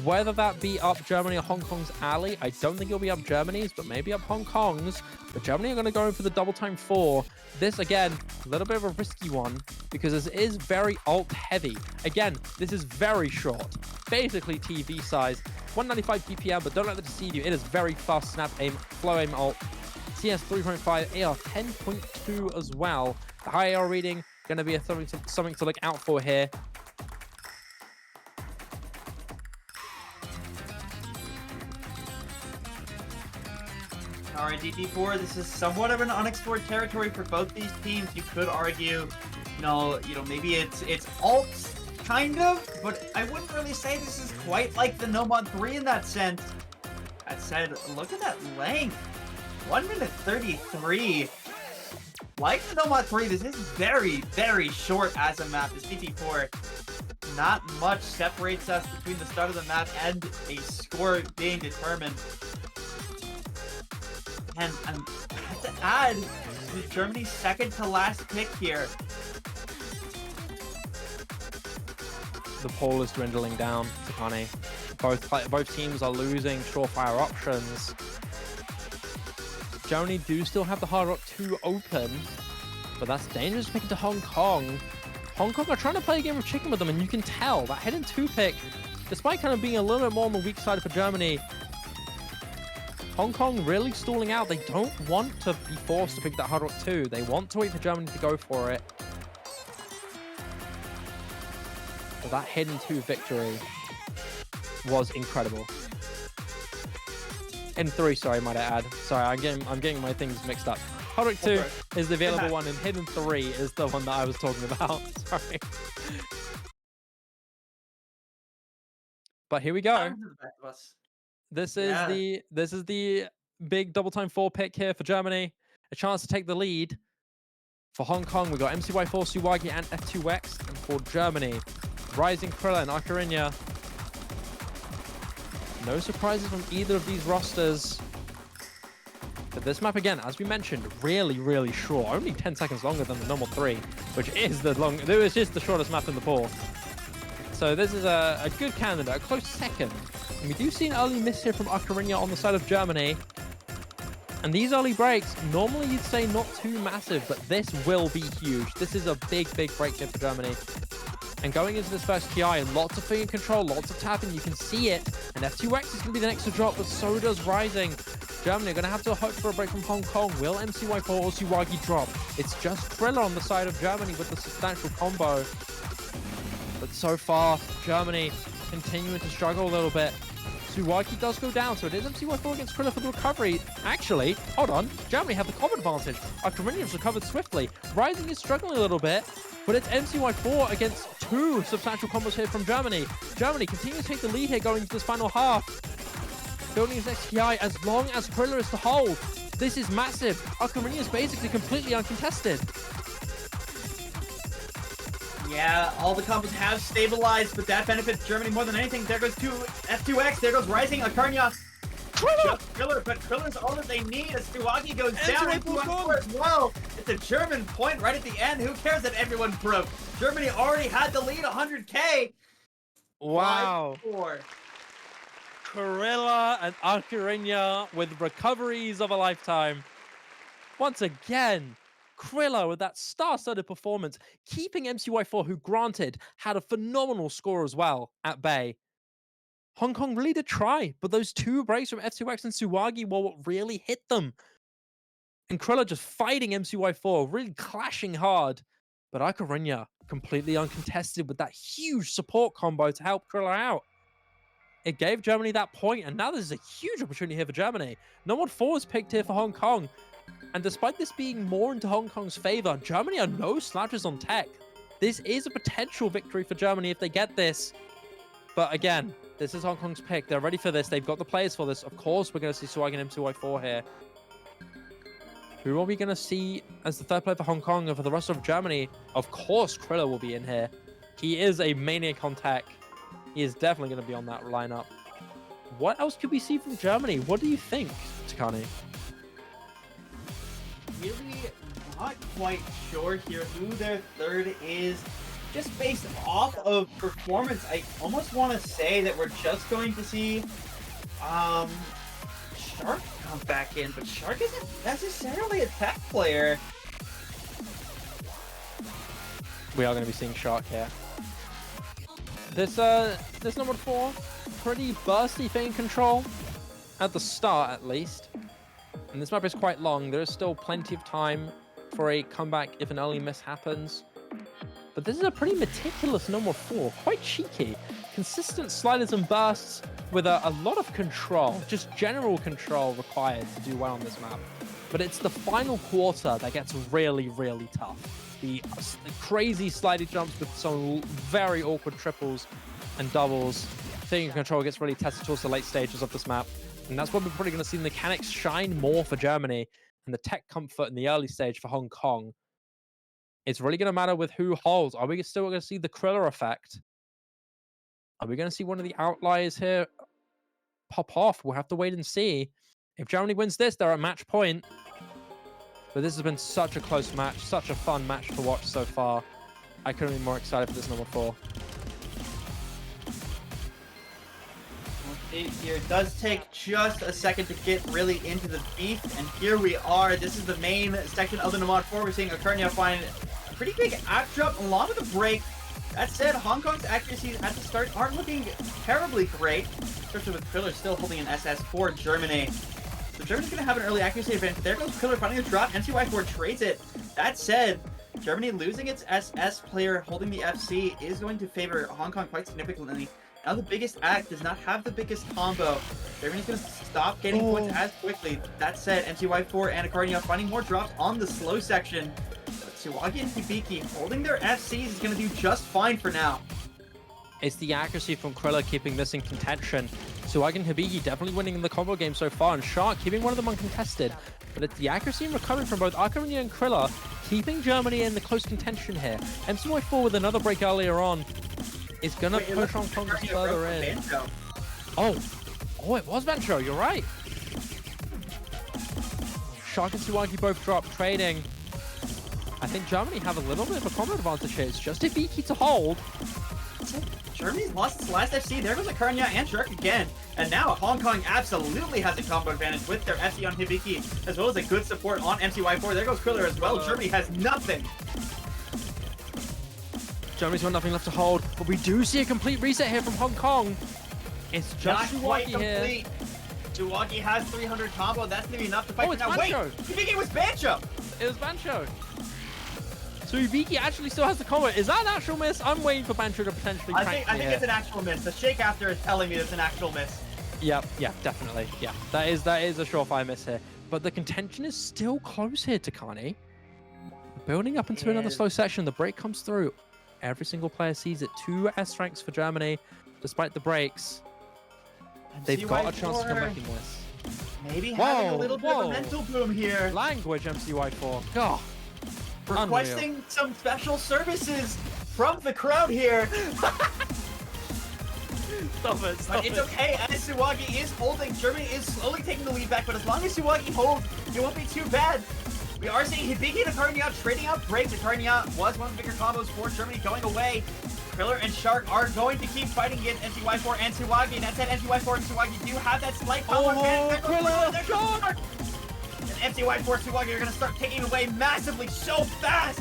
Whether that be up Germany or Hong Kong's alley, I don't think it'll be up Germany's, but maybe up Hong Kong's. But Germany are going to go in for the double time 4. This, again, a little bit of a risky one because this is very ult heavy. Again, this is very short. Basically TV size. 195 BPM, but don't let that deceive you. It is very fast snap aim, flow aim ult. CS 3.5, AR 10.2 as well. The high AR reading going to be something to look out for here. Alright, DP4, this is somewhat of an unexplored territory for both these teams. You could argue, maybe it's alt, kind of, but I wouldn't really say this is quite like the Nomad 3 in that sense. That said, look at that length. 1 minute 33. Like the Nomad 3, this is very, very short as a map. This DP4, not much separates us between the start of the map and a score being determined. And I have to add, this is Germany's second to last pick here. The poll is dwindling down, Tycani. Both teams are losing surefire options. Germany do still have the Hard Rock 2 open, but that's dangerous picking to Hong Kong. Hong Kong are trying to play a game of chicken with them, and you can tell that hidden 2 pick, despite kind of being a little bit more on the weak side for Germany, Hong Kong really stalling out. They don't want to be forced to pick that Hard Rock 2. They want to wait for Germany to go for it. But that hidden 2 victory was incredible. In 3, sorry, might I add. Sorry, I'm getting my things mixed up. Hard Rock 2 is the available one, and hidden 3 is the one that I was talking about. Sorry. But here we go. This is the big double time 4 pick here for Germany. A chance to take the lead. For Hong Kong, we got MCY4, Suwagi, and F2X. And for Germany, Rising Kriller and Akarinya. No surprises from either of these rosters. But this map, again, as we mentioned, really, really short. Only 10 seconds longer than the normal 3, which is just the shortest map in the pool. So this is a good candidate, a close second. And we do see an early miss here from Akarinya on the side of Germany. And these early breaks, normally you'd say not too massive, but this will be huge. This is a big, big break here for Germany. And going into this first TI, and lots of finger control, lots of tapping, you can see it. And F2X is going to be the next to drop, but so does Rising. Germany are going to have to hope for a break from Hong Kong. Will MCY4 or Suwagi drop? It's just Kriller on the side of Germany with the substantial combo. But so far, Germany continuing to struggle a little bit. Suwagi does go down, so it is MCY4 against Kriller for the recovery. Actually, hold on. Germany have the combo advantage. Akarinya has recovered swiftly. Rising is struggling a little bit, but it's MCY4 against 2 substantial combos here from Germany. Germany continues to take the lead here going into this final half. Building his next TI as long as Kriller is to hold. This is massive. Akarinya is basically completely uncontested. Yeah, all the combos have stabilized, but that benefits Germany more than anything. There goes F2X, there goes Rising, Akarinya. Just Kriller, but Kriller's all that they need as Suwagi goes down and F2X as well. It's a German point right at the end. Who cares that everyone broke? Germany already had the lead, 100k. Wow. 5-4. Krilla and Akarinya with recoveries of a lifetime. Once again, Krilla with that star-studded performance, keeping MCY4, who granted had a phenomenal score as well, at bay. Hong Kong really did try, but those two breaks from F2X and Suwagi were what really hit them. And Krilla just fighting MCY4, really clashing hard. But Akarinya completely uncontested with that huge support combo to help Krilla out. It gave Germany that point, and now there's a huge opportunity here for Germany. No one 4 is picked here for Hong Kong. And despite this being more into Hong Kong's favor, Germany are no slouches on tech. This is a potential victory for Germany if they get this. But again, this is Hong Kong's pick. They're ready for this. They've got the players for this. Of course, we're going to see Suwagi and M2Y4 here. Who are we going to see as the third player for Hong Kong and for the rest of Germany? Of course, Krilla will be in here. He is a maniac on tech. He is definitely going to be on that lineup. What else could we see from Germany? What do you think, Tycani? Really not quite sure here who their third is. Just based off of performance, I almost want to say that we're just going to see Shark come back in, but Shark isn't necessarily a tech player. We are going to be seeing Shark here. This number 4, pretty bursty thing in control at the start, at least. And this map is quite long. There is still plenty of time for a comeback if an early miss happens. But this is a pretty meticulous number 4, quite cheeky. Consistent sliders and bursts with a lot of control, just general control required to do well on this map. But it's the final quarter that gets really, really tough. The crazy slidey jumps with some very awkward triples and doubles. Thing control gets really tested towards the late stages of this map. And that's when we're probably going to see the mechanics shine more for Germany and the tech comfort in the early stage for Hong Kong. It's really going to matter with who holds. Are we still going to see the Krilla effect? Are we going to see one of the outliers here pop off? We'll have to wait and see. If Germany wins this, they're at match point. But this has been such a close match, such a fun match to watch so far. I couldn't be more excited for this number 4. Here it does take just a second to get really into the beef, and here we are. This is the main section of the Nomad 4. We're seeing Akarinya find a pretty big act drop along with the break. That said, Hong Kong's accuracies at the start aren't looking terribly great, especially with Kriller still holding an SS for Germany. So Germany's going to have an early accuracy advantage. There goes Kriller finding the drop. MCY4 trades it. That said, Germany losing its SS player holding the FC is going to favor Hong Kong quite significantly. Now the biggest act does not have the biggest combo. Germany's going to stop getting points as quickly. That said, MCY4 and Akarinya finding more drops on the slow section. But Suwagi and Hibiki holding their FCs is going to do just fine for now. It's the accuracy from Krilla keeping this in contention. Suwagi and Hibiki definitely winning in the combo game so far, and Shark keeping one of them uncontested. But it's the accuracy and recovery from both Akarinya and Krilla keeping Germany in the close contention here. MCY4 with another break earlier on is going to push Hong Kong further in. Oh, it was Bancho, you're right. Shark and Suwagi both drop, trading. I think Germany have a little bit of a combo advantage here. It's just Hibiki to hold. Germany's lost its last FC. There goes Akarinya and Shark again. And now Hong Kong absolutely has a combo advantage with their FC on Hibiki, as well as a good support on MCY4. There goes Kriller as well. Germany has nothing. Germany's got nothing left to hold, but we do see a complete reset here from Hong Kong. It's just Not quite Suwagi here. complete. Suwagi has 300 combo. That's going to be enough to fight. Oh, it's now, wait! Bancho. Hibiki was Bancho! It was Bancho. So Hibiki actually still has the combo. Is that an actual miss? I'm waiting for Bancho to potentially prank I me think here. it's an actual miss. The shake after is telling me it's an actual miss. Yeah, definitely. Yeah, that is a surefire miss here. But the contention is still close here, Tycani. Building up into another slow section. The break comes through. Every single player sees it. 2 S ranks for Germany, despite the breaks. They've got a chance to come back in this. Maybe having a little bit of a mental boom here. Language, MCY4. God. Requesting some special services from the crowd here. Stop it. But it's okay, as Suwagi is holding. Germany is slowly taking the lead back, but as long as Suwagi holds, it won't be too bad. We are seeing Hibiki and Akarinya trading out breaks. Akarinya was one of the bigger combos for Germany going away. Kriller and Shark are going to keep fighting against MCY4 and Suwagi. That said, MCY4 and Suwagi do have that slight power advantage. Kriller, Shark! And MCY4 and Suwagi are going to start taking away massively so fast.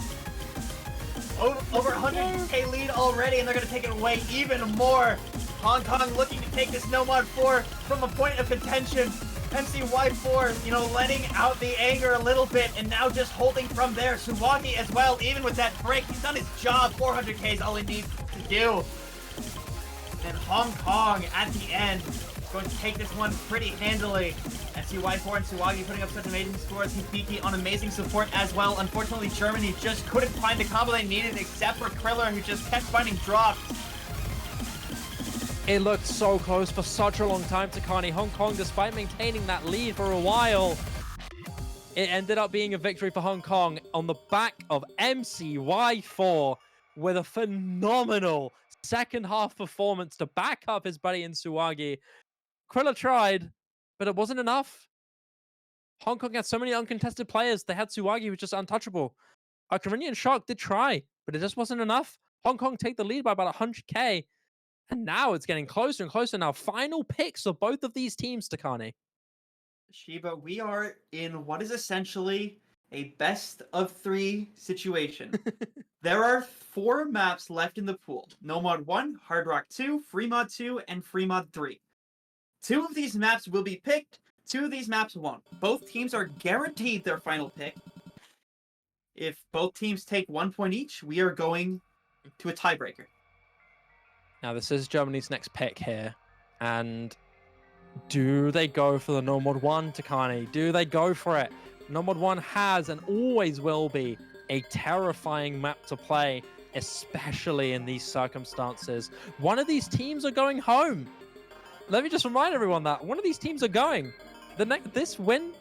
Over 100k lead already, and they're going to take it away even more. Hong Kong looking to take this Nomad 4 from a point of contention. MCY4, you know, letting out the anger a little bit, and now just holding from there. Suwagi as well, even with that break, he's done his job. 400k is all he needs to do. And Hong Kong at the end going to take this one pretty handily. MCY4 and Suwagi putting up such amazing scores. Hibiki on amazing support as well. Unfortunately, Germany just couldn't find the combo they needed, except for Kriller, who just kept finding drops. It looked so close for such a long time, Tycani. Hong Kong, despite maintaining that lead for a while, it ended up being a victory for Hong Kong on the back of MCY4 with a phenomenal second half performance to back up his buddy in Suwagi. Kriller tried, but it wasn't enough. Hong Kong had so many uncontested players. They had Suwagi, who was just untouchable. Tycani and Shark did try, but it just wasn't enough. Hong Kong take the lead by about 100k. And now it's getting closer and closer now. Final picks of both of these teams, Tycani. Shiba, we are in what is essentially a best of 3 situation. There are 4 maps left in the pool. Nomad 1, Hard Rock 2, Fremod 2, and Fremod 3. 2 of these maps will be picked. 2 of these maps won't. Both teams are guaranteed their final pick. If both teams take 1 point each, we are going to a tiebreaker. Now, this is Germany's next pick here. And do they go for the Nomad 1, Tycani? Do they go for it? Nomad 1 has and always will be a terrifying map to play, especially in these circumstances. One of these teams are going home. Let me just remind everyone that one of these teams are going. This win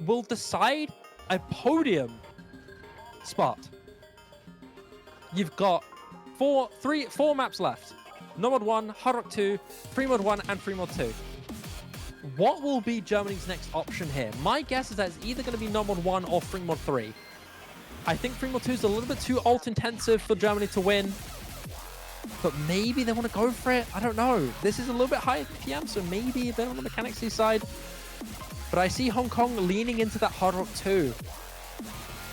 will decide a podium spot. You've got four maps left. Nomad 1, Hard Rock 2, Fremod 1, and Fremod 2. What will be Germany's next option here? My guess is that it's either going to be Nomad 1 or Fremod 3. I think Fremod 2 is a little bit too ult-intensive for Germany to win. But maybe they want to go for it. I don't know. This is a little bit higher PM, so maybe they're on the mechanics side. But I see Hong Kong leaning into that Hard Rock 2.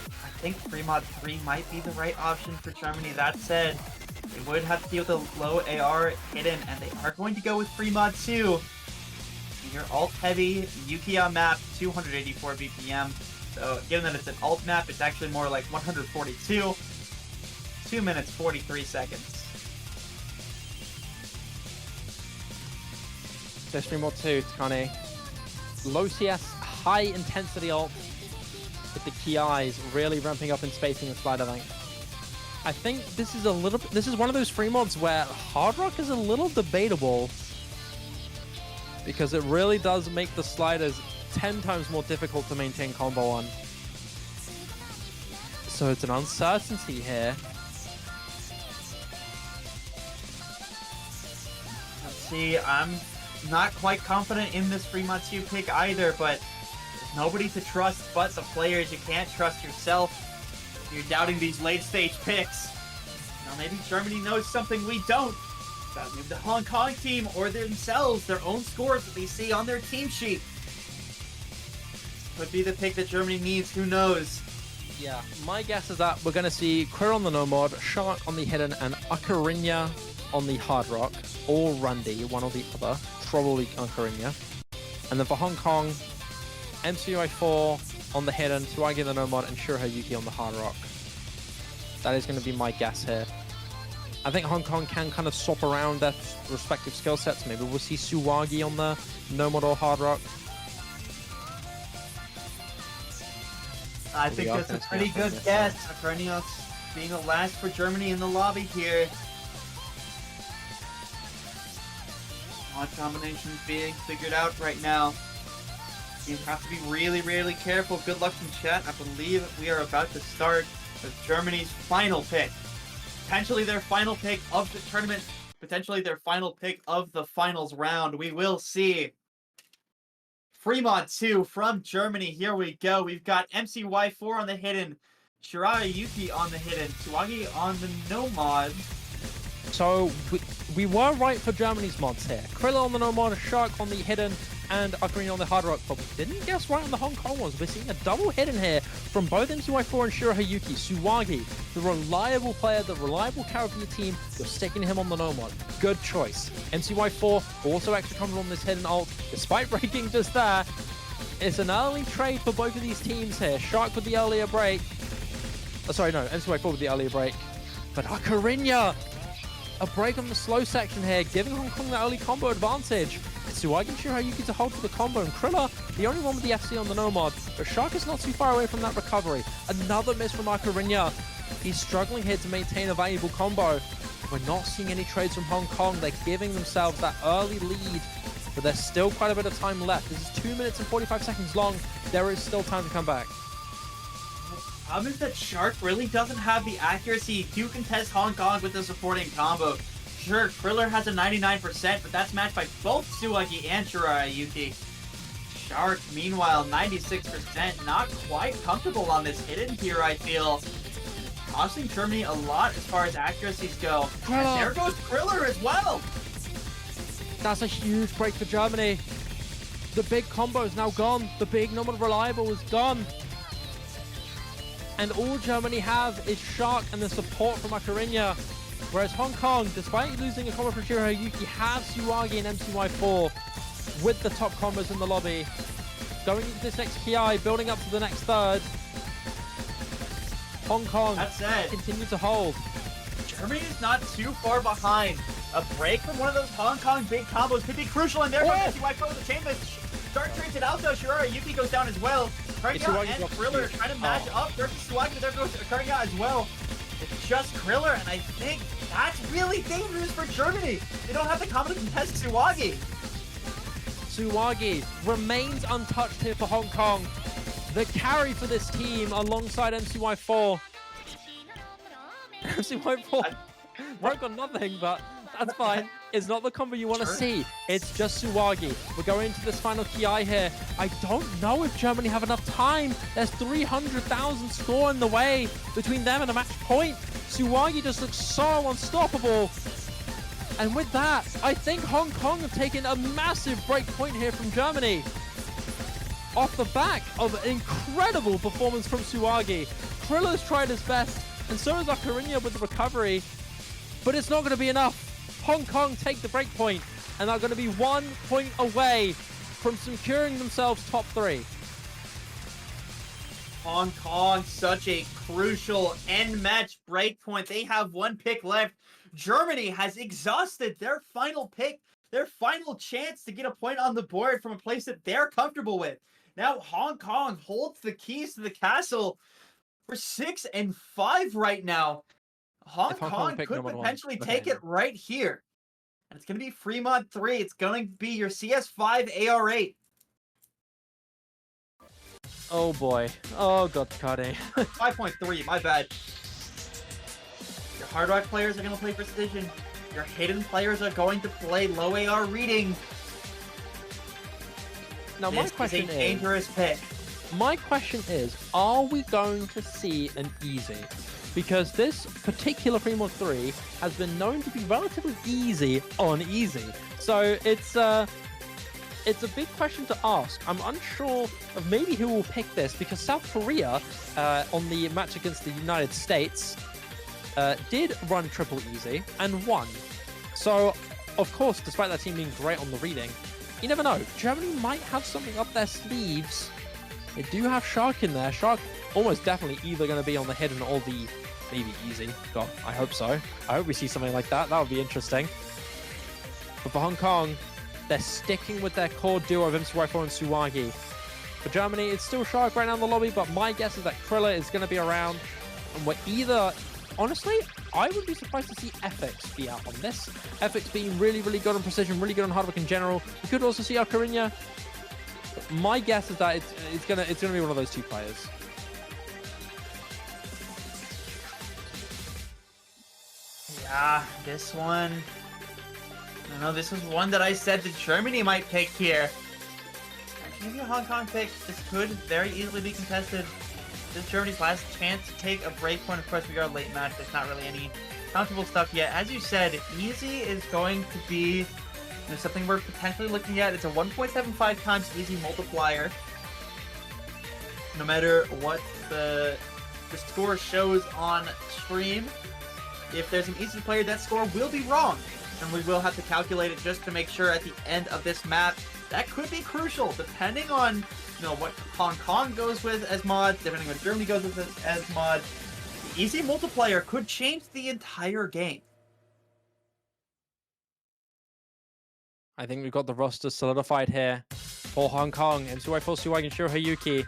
I think Fremod 3 might be the right option for Germany. That said, they would have to deal with the low AR hidden, and they are going to go with Fremod 2. Your alt-heavy Yukia map, 284 BPM. So given that it's an alt map, it's actually more like 142. 2 minutes, 43 seconds. There's Fremod 2, Tycani. Low CS, high intensity ult with the key eyes really ramping up in spacing and slider length. I think this is one of those Fremods where Hard Rock is a little debatable because it really does make the sliders 10 times more difficult to maintain combo on. So it's an uncertainty here. Let's see, I'm not quite confident in this Fremod 2 pick either, but there's nobody to trust but the players. You can't trust yourself. You're doubting these late-stage picks. Now maybe Germany knows something we don't. About maybe the Hong Kong team or themselves, their own scores that they see on their team sheet. Could be the pick that Germany needs, who knows? Yeah, my guess is that we're going to see Quir on the Nomad, Shark on the Hidden, and Ocarina on the Hard Rock, or Rundy, one or the other, probably Ocarina. And then for Hong Kong, MCY4 on the Hidden, Suwagi the Nomad, and Shuro Yuki on the Hard Rock. That is going to be my guess here. I think Hong Kong can kind of swap around their respective skill sets. Maybe we'll see Suwagi on the Nomad or Hard Rock. I think that's a pretty good guess. Akrenios being the last for Germany in the lobby here. Odd combinations being figured out right now. You have to be really, really careful. Good luck in chat. I believe we are about to start with Germany's final pick. Potentially their final pick of the tournament. Potentially their final pick of the finals round. We will see. Fremod 2 from Germany. Here we go. We've got MCY4 on the Hidden. Shuro Yuki on the Hidden. Suwagi on the Nomad. So we were right for Germany's mods here. Krilla on the no mod, Shark on the hidden, and Ocarina on the hard rock. But we didn't guess right on the Hong Kong ones. We're seeing a double hidden here from both MCY4 and Shirahayuki. Suwagi, the reliable player, the reliable character of the team. You're sticking him on the no mod. Good choice. MCY4 also extra confident on this hidden ult, despite breaking just there. It's an early trade for both of these teams here. Shark with the earlier break. Oh, sorry, no, MCY4 with the earlier break. But Ocarina, a break on the slow section here, giving Hong Kong the early combo advantage. It's Suwagi and Shirahayuki to hold for the combo, and Krilla, the only one with the FC on the no mod. But Shark is not too far away from that recovery. Another miss from Ocarina. He's struggling here to maintain a valuable combo. We're not seeing any trades from Hong Kong. They're giving themselves that early lead, but there's still quite a bit of time left. This is 2 minutes and 45 seconds long. There is still time to come back. The problem is that Shark really doesn't have the accuracy to contest Hong Kong with the supporting combo. Sure, Kriller has a 99%, but that's matched by both Suwagi and Shirahayuki. Shark, meanwhile, 96%, not quite comfortable on this hidden here, I feel. Costing Germany a lot as far as accuracies go. And there goes Kriller as well! That's a huge break for Germany. The big combo is now gone. The big normal reliable is gone. And all Germany have is Shark and the support from Ocarina. Whereas Hong Kong, despite losing a combo from Shirahayuki, have Suwagi and MCY4 with the top combos in the lobby. Going into this next KI, building up to the next third. Hong Kong continue to hold. Germany is not too far behind. A break from one of those Hong Kong big combos could be crucial, and there goes MCY4 with the chain lift. Shark trades it out though. Shirahayuki goes down as well. Ocarina and Kriller trying to match up. There's Suwagi, there goes Ocarina as well. It's just Kriller, and I think that's really dangerous for Germany. They don't have the combo to contest Suwagi. Suwagi remains untouched here for Hong Kong. The carry for this team alongside MCY4. MCY4 broke on nothing, but that's fine. It's not the combo you want to see. It's just Suwagi. We're going into this final KI here. I don't know if Germany have enough time. There's 300,000 score in the way between them and a match point. Suwagi just looks so unstoppable. And with that, I think Hong Kong have taken a massive break point here from Germany. Off the back of an incredible performance from Suwagi. Kriller's tried his best, and so is Ocarina with the recovery. But it's not going to be enough. Hong Kong take the break point, and are going to be 1 point away from securing themselves top 3. Hong Kong, such a crucial end match break point. They have 1 pick left. Germany has exhausted their final pick, their final chance to get a point on the board from a place that they're comfortable with. Now Hong Kong holds the keys to the castle for 6 and 5 right now. Hong Kong could potentially take it right here. And it's going to be Fremont 3. It's going to be your CS5 AR8. Oh boy. Oh god, Tycani. 5.3, my bad. Your Hard Rock players are going to play Precision. Your Hidden players are going to play low AR reading. Now my question is a dangerous pick. My question is, are we going to see an easy? Because this particular Fremont 3 has been known to be relatively easy on easy. So it's a big question to ask. I'm unsure of maybe who will pick this, because South Korea on the match against the United States did run triple easy and won. So of course, despite that team being great on the reading, you never know. Germany might have something up their sleeves. They do have Shark in there. Shark almost definitely either going to be on the hidden or the maybe easy. God, I hope so. I hope we see something like that. That would be interesting. But for Hong Kong, they're sticking with their core duo of MCY4 and Suwagi. For Germany, it's still Shark right now in the lobby, but my guess is that Kriller is going to be around. And we're either... Honestly, I would be surprised to see FX be out on this. FX being really, really good on Precision, really good on hard work in general. We could also see Ocarina. My guess is that it's gonna be one of those 2 players. Yeah, this one. I know this was one that I said that Germany might pick here. Maybe a Hong Kong pick. This could very easily be contested. This is Germany's last chance to take a break point. Of course, we are late match. There's not really any countable stuff yet. As you said, easy is going to be something we're potentially looking at. It's a 1.75 times easy multiplier. No matter what the score shows on stream, if there's an easy player, that score will be wrong. And we will have to calculate it just to make sure at the end of this map. That could be crucial, depending on what Hong Kong goes with as mods, depending on what Germany goes with as mods. The easy multiplier could change the entire game. I think we've got the roster solidified here for Hong Kong. MCY4, Suwag, and Shirohayuki.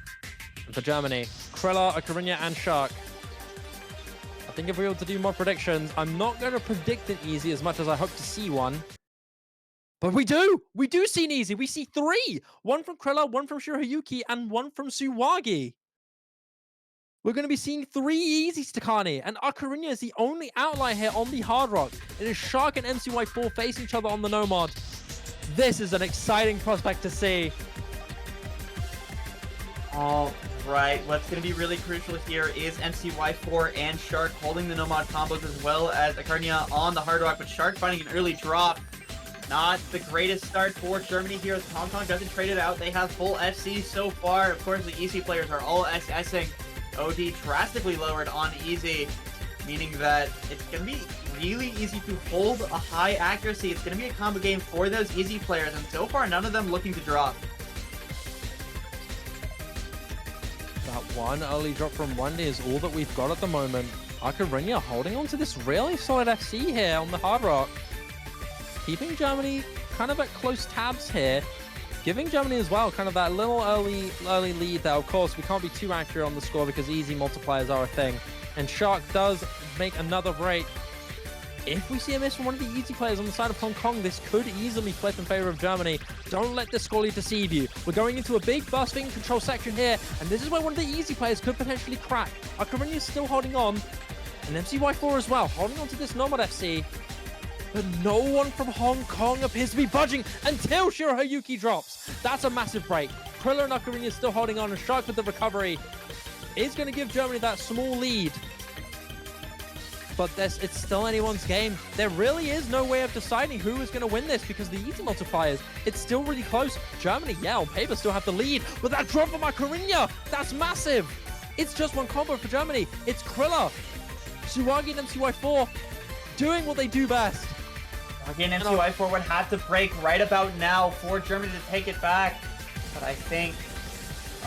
And for Germany, Krilla, Akarinya, and Shark. I think if we were to do more predictions, I'm not going to predict an easy as much as I hope to see one. But we do! We do see an easy! We see 3! One from Krilla, one from Shirohayuki, and one from Suwagi. We're going to be seeing 3 easies, Tycani, and Akarinya is the only outlier here on the Hard Rock. It is Shark and MCY4 facing each other on the Nomad. This is an exciting prospect to see. All right, what's going to be really crucial here is MCY4 and Shark holding the Nomad combos as well as Akarinya on the Hard Rock, but Shark finding an early drop. Not the greatest start for Germany here as Hong Kong doesn't trade it out. They have full FC so far. Of course, the easy players are all SSing. OD drastically lowered on easy, meaning that it's going to be really easy to hold a high accuracy. It's going to be a combo game for those easy players, and so far, none of them looking to drop. That one early drop from Wendy is all that we've got at the moment. Akarinya holding on to this really solid FC here on the Hard Rock. Keeping Germany kind of at close tabs here. Giving Germany as well kind of that little early lead there. Of course, we can't be too accurate on the score because easy multipliers are a thing. And Shark does make another break. If we see a miss from one of the easy players on the side of Hong Kong, this could easily flip in favor of Germany. Don't let the score lead deceive you. We're going into a big burst finger control section here, and this is where one of the easy players could potentially crack. Akarinya is still holding on, and MCY4 as well, holding on to this Nomad FC. But no one from Hong Kong appears to be budging until Shirohayuki drops. That's a massive break. Krilla and Akarinya still holding on, and Shark with the recovery is going to give Germany that small lead. But it's still anyone's game. There really is no way of deciding who is going to win this because the easy multipliers, it's still really close. Germany, yeah, on paper still have the lead, but that drop from Akarinya, that's massive. It's just one combo for Germany. It's Krilla, Suwagi, and MCY4 doing what they do best. Again, MCY4 would have to break right about now for Germany to take it back. But I think,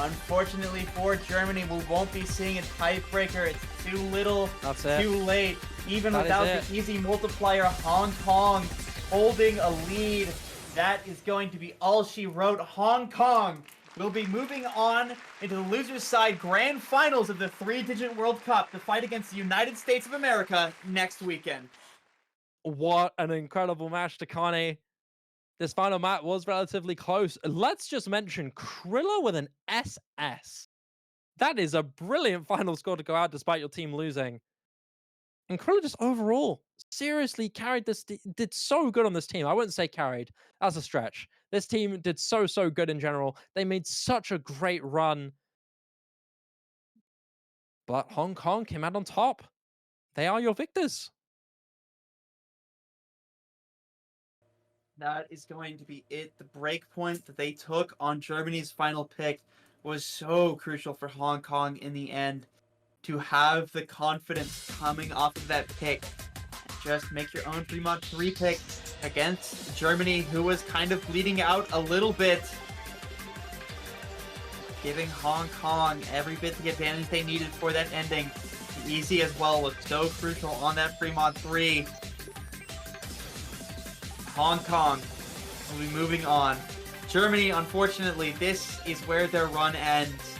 unfortunately for Germany, we won't be seeing a tiebreaker. It's too little, too late. Even without the easy multiplier, Hong Kong holding a lead. That is going to be all she wrote. Hong Kong will be moving on into the loser's side grand finals of the 3-digit World Cup to fight against the United States of America next weekend. What an incredible match, Tycani. This final map was relatively close. Let's just mention Krilla with an SS. That is a brilliant final score to go out despite your team losing. And Krilla just overall seriously carried this, did so good on this team. I wouldn't say carried, that's a stretch. This team did so good in general. They made such a great run. But Hong Kong came out on top. They are your victors. That is going to be it. The break point that they took on Germany's final pick was so crucial for Hong Kong in the end. To have the confidence coming off of that pick. Just make your own 3-mod-3 pick against Germany, who was kind of bleeding out a little bit. Giving Hong Kong every bit the advantage they needed for that ending. The easy as well was so crucial on that 3-mod-3. Hong Kong will be moving on. Germany, unfortunately, this is where their run ends.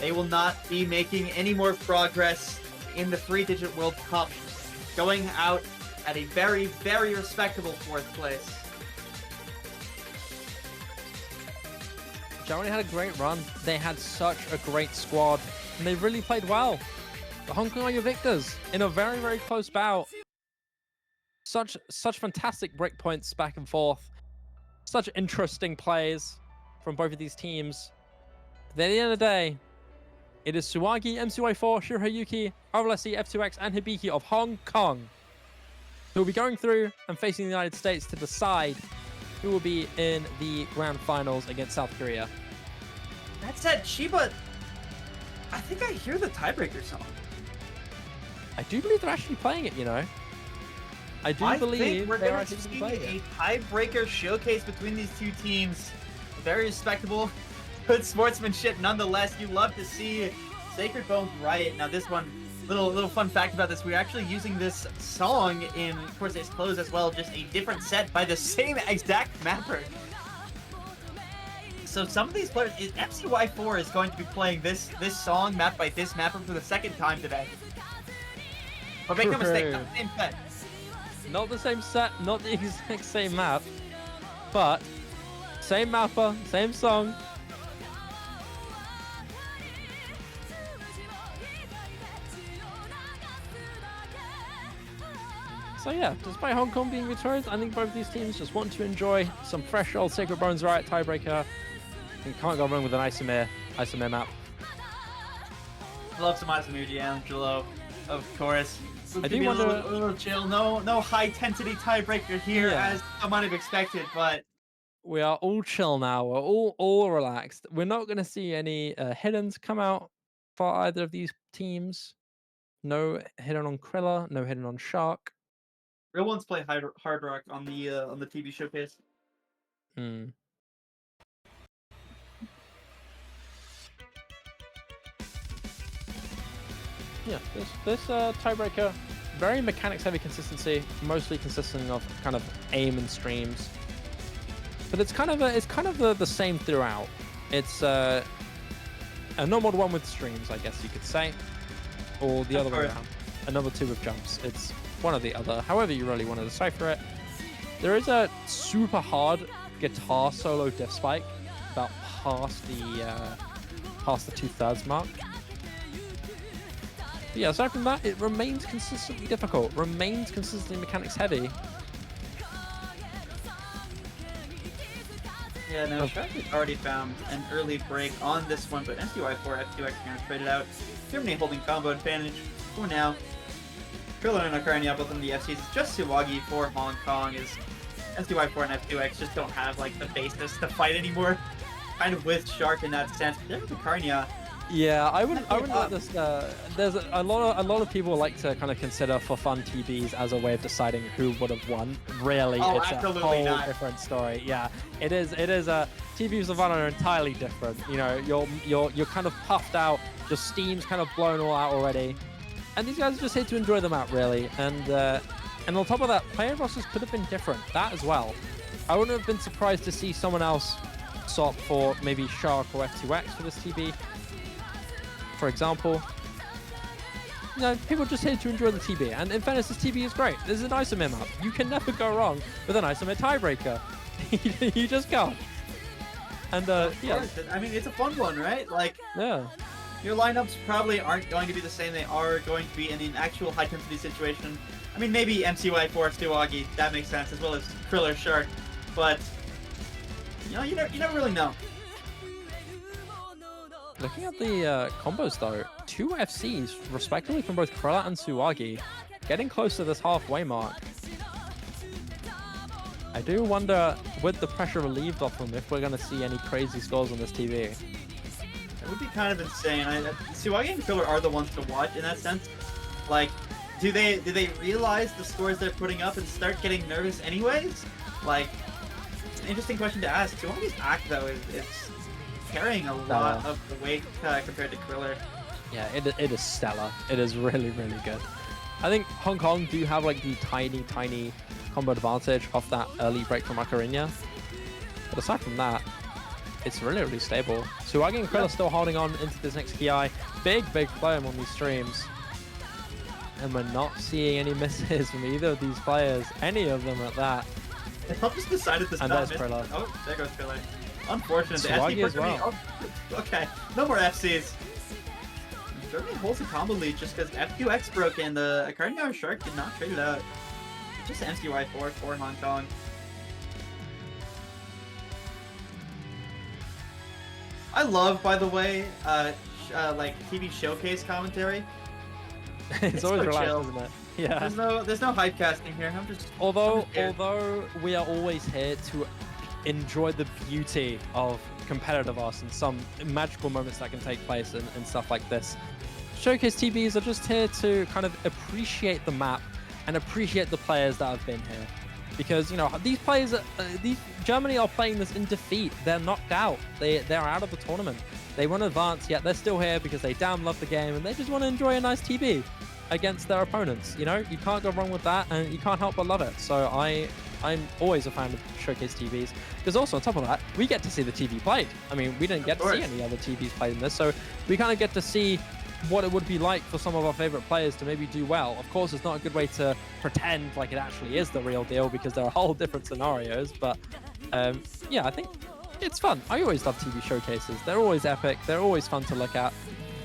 They will not be making any more progress in the 3-digit World Cup, going out at a very respectable 4th place. Germany had a great run. They had such a great squad, and they really played well. The Hong Kong are your victors in a very close bout. Such fantastic breakpoints back and forth. Such interesting plays from both of these teams. But at the end of the day, It is Suwagi, MCY4, Shirohayuki, RLSE, F2X, and Hibiki of Hong Kong, who will be going through and facing the United States to decide who will be in the grand finals against South Korea. That said, SadShiba, I think I hear the tiebreaker song. I do believe they're actually playing it, you know. I believe think we're they're going actually to see playing a it. tiebreaker showcase between these two teams. Very respectable, good sportsmanship nonetheless. You love to see Sacred Bones Riot. Now this one, little fun fact about this, we're actually using this song in Corsairs Close as well, just a different set by the same exact mapper. So some of these players, MCY4 is going to be playing this song mapped by this mapper for the second time today. But make no mistake, not the same set. Not the same set, not the exact same map, but same mapper, same song. So yeah, despite Hong Kong being victorious, I think both these teams just want to enjoy some fresh old Sacred Bones Riot tiebreaker. You can't go wrong with an Isomere map. I love some Isomere D'Angelo, of course. I do wonder. A little chill. No high intensity tiebreaker here, as I might have expected, but We are all chill now. We're all relaxed. We're not going to see any hiddens come out for either of these teams. No hidden on Krilla, no hidden on Shark. real ones play Hard Rock on the TV showcase. Hmm. Yeah, this tiebreaker, very mechanics heavy consistency, mostly consisting of kind of aim and streams. But it's kind of the same throughout. It's a normal one with streams, I guess you could say, or the other way around. A number 2 with jumps. It's one or the other, however you really want to decipher it. There is a super hard guitar solo diff spike about past the 2/3 mark. But yeah, aside from that, it remains consistently difficult, remains consistently mechanics heavy. Yeah, no, Shark has already found an early break on this one, but MCY4, F2X going to trade it out. Germany holding combo advantage for now. Krillin and Tycani up within the FCs. It's just Suwagi for Hong Kong, as MCY4 and F2X just don't have like the basis to fight anymore. Kind of with Shark in that sense. But there's Tycani. Yeah, I wouldn't let this. There's a lot of people like to kind of consider for fun TBs as a way of deciding who would have won. Really, it's a whole different story. Yeah, it is. TBs of fun are entirely different. You know, you're kind of puffed out. Your steam's kind of blown all out already, and these guys are just here to enjoy them out really. And on top of that, player rosters could have been different. That as well. I wouldn't have been surprised to see someone else swap for maybe Shark or F2X for this TB. For example, you know, people just here to enjoy the TB, and in fairness, this TB is great. This is an Isomere map. You can never go wrong with an Isomere tiebreaker. You just can't. And yeah, I mean, it's a fun one, right? Like, yeah, your lineups probably aren't going to be the same. They are going to be in an actual high intensity situation. I mean, maybe MCY4, Suwagi, that makes sense, as well as Kriller Shark, but you know, you never really know. Looking at the combos though, 2 FCs respectively from both Krilla and Suwagi, getting close to this halfway mark. I do wonder, with the pressure relieved off them, if we're going to see any crazy scores on this TV. It would be kind of insane. Suwagi and Kriller are the ones to watch in that sense. Like, do they realize the scores they're putting up and start getting nervous anyways? Like, it's an interesting question to ask. Suwagi's act though is carrying a lot of the weight compared to Kriller. Yeah, it is stellar. It is really, really good. I think Hong Kong do have like the tiny combo advantage off that early break from Macarena. But aside from that, it's really, really stable. Suwagi and Krilla still holding on into this next KI. Big flame on these streams. And we're not seeing any misses from either of these players. Any of them at that. They just decided to stop. And there's Krilla. Oh, there goes Kriller. Unfortunate. Suwagi as well. Oh, okay, no more FCs. Germany holds a combo lead just because F2X broke in. The Cardinal Shark did not trade it out. Just MCY4 for Hong Kong. I love, by the way, like TV showcase commentary. It's always so relaxed, chill. isn't it? Yeah. There's no hype casting here. I'm just Although here. we are always here to enjoy the beauty of competitive us and some magical moments that can take place and stuff like this. Showcase TVs are just here to kind of appreciate the map and appreciate the players that have been here. Because, you know, these players, Germany are playing this in defeat. They're knocked out. They're out of the tournament. They want to advance, yet they're still here because they damn love the game and they just want to enjoy a nice TB against their opponents. You know, you can't go wrong with that and you can't help but love it. So I'm always a fan of Showcase TVs, because also on top of that, we get to see the TV played. I mean, we didn't get to see any other TVs played in this, so we kind of get to see what it would be like for some of our favorite players to maybe do well. Of course, it's not a good way to pretend like it actually is the real deal, because there are whole different scenarios, but yeah, I think it's fun. I always love TV showcases. They're always epic. They're always fun to look at.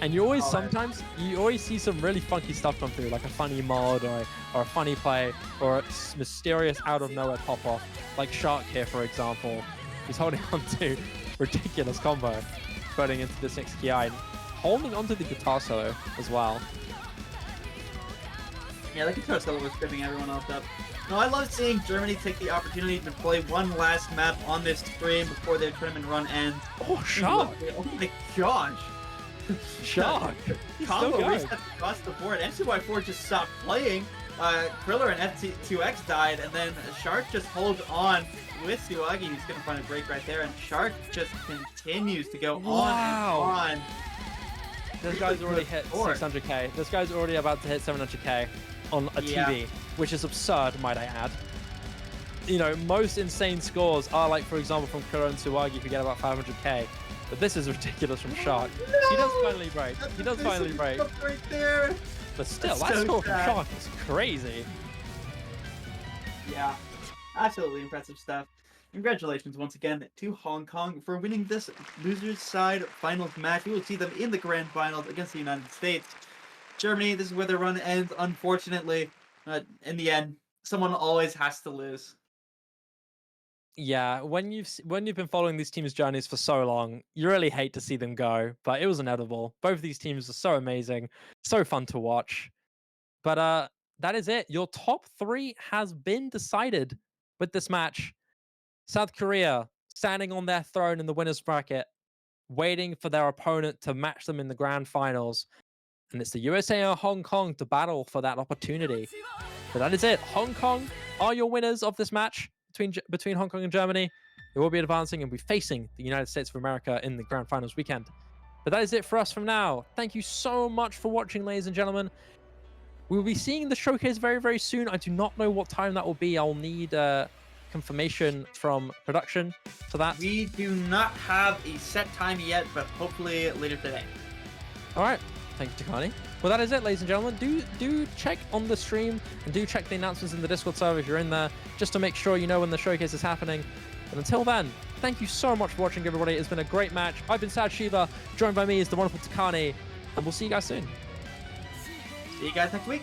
And you always, sometimes, you always see some really funky stuff come through, like a funny mod or a funny play or a mysterious out of nowhere pop off, like Shark here, for example. He's holding on to ridiculous combo, putting into the 6 ki, holding onto the guitar solo as well. Yeah, the guitar solo was tripping everyone else up. No, I love seeing Germany take the opportunity to play one last map on this stream before their tournament run ends. Oh, Shark! Oh my gosh! Shark! Combo resets across the board. MCY4 just stopped playing. Kriller and FT2X died, and then Shark just holds on with Suagi. He's gonna find a break right there, and Shark just continues to go on and on. This guy's already hit 600k. This guy's already about to hit 700k on a TV, which is absurd, might I add. You know, most insane scores are, like, for example, from Kriller and Suagi, who get about 500k. But this is ridiculous from Shark. No! He does finally break. He does finally break. Right there. But still, that score from Shark is crazy. Yeah, absolutely impressive stuff. Congratulations once again to Hong Kong for winning this losers side finals match. We will see them in the grand finals against the United States. Germany, this is where their run ends, unfortunately. In the end, someone always has to lose. Yeah, when you've been following these teams' journeys for so long, you really hate to see them go, but it was inevitable. Both of these teams are so amazing, so fun to watch. But that is it. Your top 3 has been decided with this match. South Korea standing on their throne in the winners bracket, waiting for their opponent to match them in the grand finals. And it's the USA and Hong Kong to battle for that opportunity. But that is it. Hong Kong are your winners of this match between Hong Kong and Germany. They will be advancing and be facing the United States of America in the grand finals weekend. But that is it for us from now. Thank you so much for watching, ladies and gentlemen. We will be seeing the showcase very, very soon. I do not know what time that will be. I'll need confirmation from production to that. We do not have a set time yet, but hopefully later today. All right. Thank you, Tycani. Well, that is it, ladies and gentlemen. Do check on the stream and do check the announcements in the Discord server if you're in there, just to make sure you know when the showcase is happening. And until then, thank you so much for watching, everybody. It's been a great match. I've been SadShiba. Joined by me is the wonderful Tycani, and we'll see you guys soon. See you guys next week.